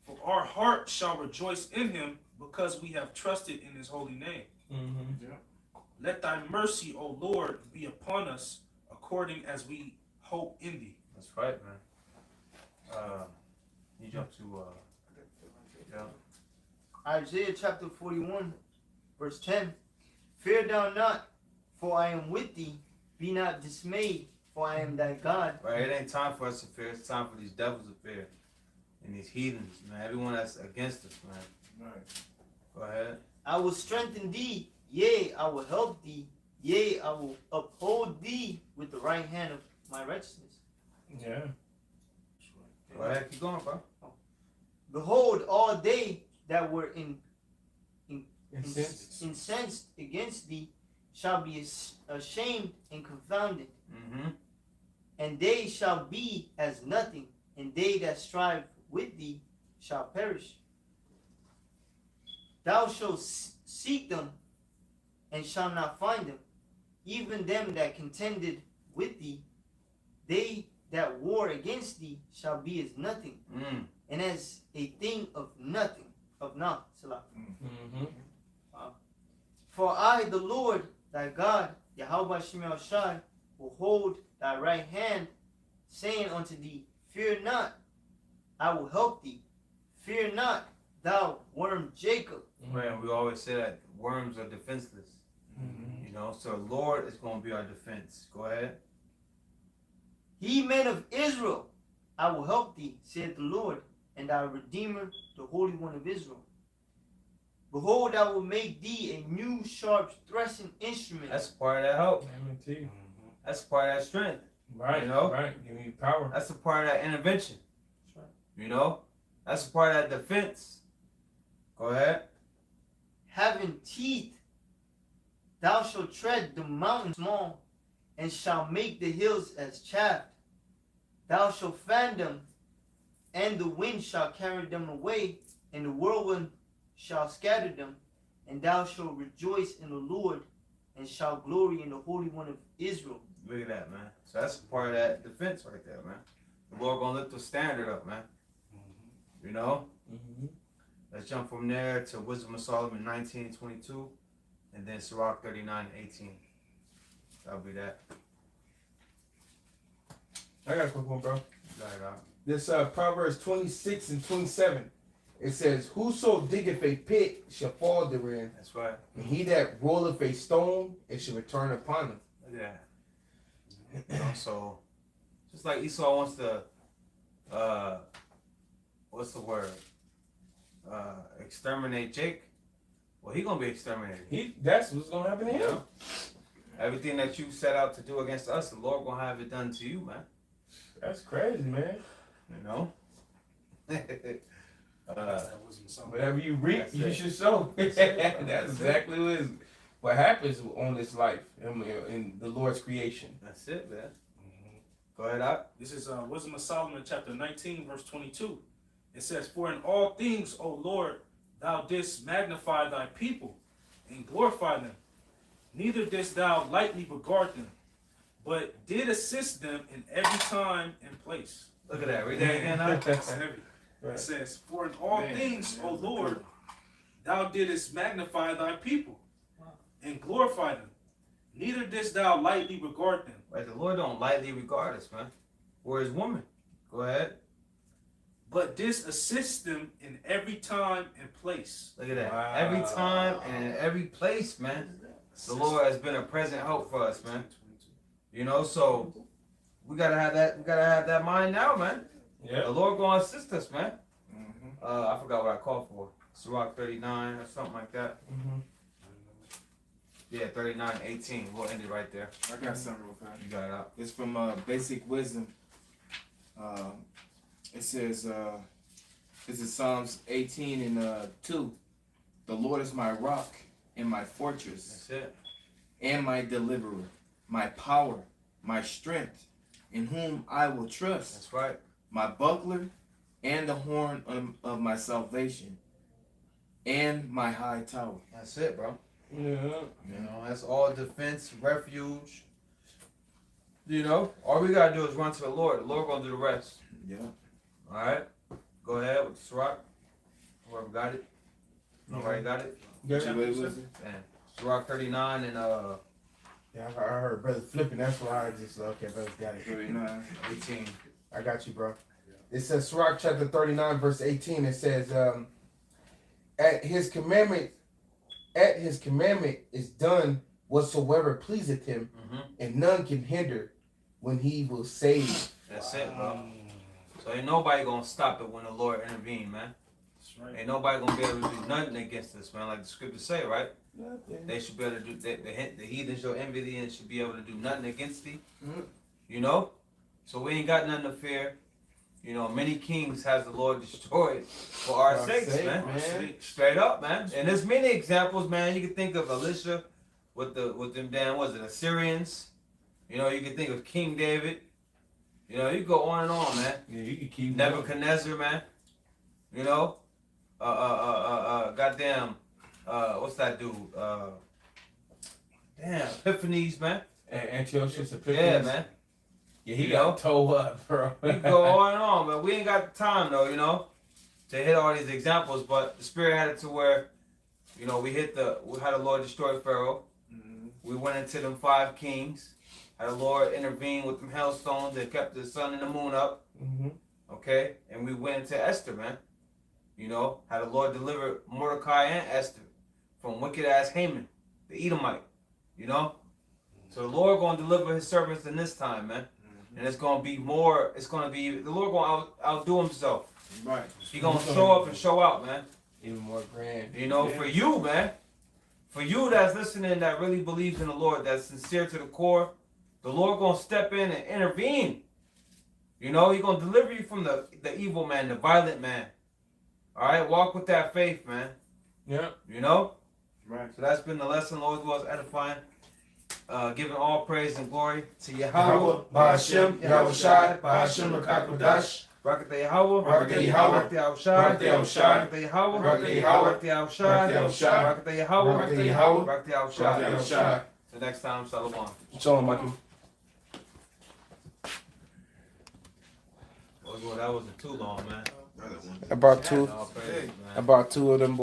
For our heart shall rejoice in him, because we have trusted in his holy name. Let thy mercy, O Lord, be upon us, according as we hope in thee. That's right, man. You jump to yeah. Isaiah chapter 41, verse 10. Fear thou not, for I am with thee. Be not dismayed, for I am thy God. Right, it ain't time for us to fear. It's time for these devils to fear. And these heathens, man. Everyone that's against us, man. Right. Go ahead. I will strengthen thee, yea, I will help thee, yea, I will uphold thee with the right hand of my righteousness. Yeah. Go ahead. Keep going, bro. Behold, all they that were Incensed. incensed against thee shall be ashamed and confounded, and they shall be as nothing, and they that strive with thee shall perish. Thou shalt seek them, and shalt not find them, even them that contended with thee. They that war against thee shall be as nothing, and as a thing of nothing, of naught. Salah. For I, the Lord, thy God, Yahweh Shemel Shai, will hold thy right hand, saying unto thee, fear not, I will help thee. Fear not, thou worm Jacob. Man, we always say that worms are defenseless. You know, so the Lord is going to be our defense. Go ahead. Ye men of Israel, I will help thee, saith the Lord, and thy Redeemer, the Holy One of Israel. Behold, I will make thee a new sharp threshing instrument. That's part of that help. Guarantee. That's part of that strength. Right. You know? Right. Give me power. That's a part of that intervention. That's right. You know? That's a part of that defense. Go ahead. Having teeth, thou shalt tread the mountains small, and shalt make the hills as chaff. Thou shalt fan them, and the wind shall carry them away, and the whirlwind shall scatter them, and thou shalt rejoice in the Lord, and shalt glory in the Holy One of Israel. Look at that, man. So that's part of that defense right there, man. The Lord gonna lift the standard up, man. You know? Let's jump from there to Wisdom of Solomon 19:22, and then Sirach 39:18. That'll be that. I got a quick one, bro. Got it out. This Proverbs 26 and 27. It says, whoso diggeth a pit shall fall therein, That's right. and he that rolleth a stone, it shall return upon him. Look at that. You know, so just like Esau wants to what's the word? Exterminate Jake. Well, he gonna be exterminated. That's what's gonna happen to You him. know? Everything that you set out to do against us, the Lord gonna have it done to you, man. That's crazy, man. You know? That wasn't something. Whatever you reap, That's you it. should sow. That's exactly what happens on this life in the Lord's creation. That's it, man. Go ahead, out. This is Wisdom of Solomon, chapter 19, verse 22. It says, for in all things, O Lord, thou didst magnify thy people and glorify them. Neither didst thou lightly regard them, but did assist them in every time and place. Look at that. Read that again, out. That's heavy. Right. It says, for in all things, O Lord, thou didst magnify thy people and glorify them. Neither didst thou lightly regard them. Right, the Lord don't lightly regard us, man. We're his woman. Go ahead. But didst assist them in every time and place. Look at that. Wow. Every time and in every place, man. The Lord has been a present help for us, man. You know, so we gotta have that. We gotta have that mind now, man. The Yeah. Lord gonna assist us, man. I forgot what I called for. Sirach 39 or something like that. Yeah, 39:18. We'll end it right there. I got something real fast. You got it out. It's from Basic Wisdom. It says, this is Psalms 18 and 2. The Lord is my rock and my fortress That's it. and my deliverer, my power, my strength, in whom I will trust, That's right. my buckler and the horn of my salvation, and my high tower. That's it, bro. Yeah. You know, that's all defense, refuge. You know, all we gotta do is run to the Lord. The Lord gonna do the rest. Yeah. All right. Go ahead with Sirach. Whoever got it. Nobody got it. Good. What was it? Man. Sirach 39 and Yeah, I heard brother flipping. That's why I just okay, brother got it. 39. 18. I got you, bro. It says Sirach chapter 39, verse 18. It says, at his commandment is done whatsoever pleaseth him, and none can hinder when he will save. That's it, bro. So ain't nobody gonna stop it when the Lord intervene, man. That's right. Ain't nobody gonna be able to do nothing against us, man. Like the scriptures say, right? Nothing. They should be able to do. The heathens shall envy thee and should be able to do nothing against thee. Mhm. You know. So we ain't got nothing to fear. You know, many kings has the Lord destroyed for our sakes, man. Straight up, man. And there's many examples, man. You can think of Elisha with them damn, was it Assyrians? You know, you can think of King David. You know, you go on and on, man. Yeah, you can keep Nebuchadnezzar, man. You know, goddamn, what's that dude? Damn, Epiphanes, man. Antiochus Epiphanes. Yeah, man. Yeah, he You got know? toe up, bro. We can go on and on, but we ain't got the time though, you know, to hit all these examples. But the Spirit had it to where, you know, we had the Lord destroy Pharaoh. We went into them 5 kings. Had the Lord intervene with them hailstones that kept the sun and the moon up. Okay, and we went into Esther, man. You know, had the Lord deliver Mordecai and Esther from wicked ass Haman, the Edomite. You know, so the Lord gonna deliver His servants in this time, man. And it's gonna be more. It's gonna be the Lord gonna outdo Himself. Right. He gonna show up and show out, man. Even more grand. You know, for you, man. For you that's listening, that really believes in the Lord, that's sincere to the core, the Lord gonna step in and intervene. You know, He gonna deliver you from the evil man, the violent man. All right, walk with that faith, man. Yeah. You know. Right. So that's been the lesson. Lord was edifying. Giving all praise and glory to Yahweh, Yahweh, Ba'ashem, Yahweh Shai, Ba'ashem, Rakakodash. Barakatah Yahweh, Barakatah Yahweh, Barakatah Yahushai, Barakatah Yahushai, Barakatah Yahweh, Barakatah Yahweh, Barakatah Yahushai, Barakatah Yahushai, Barakatah Yahweh, Barakatah Yahweh, Barakatah Barakatah Yahushai. Yahushai. Till next time, Shalom. Shalom, Michael. That wasn't too long, man. About two. All praise, man. About 2 of them.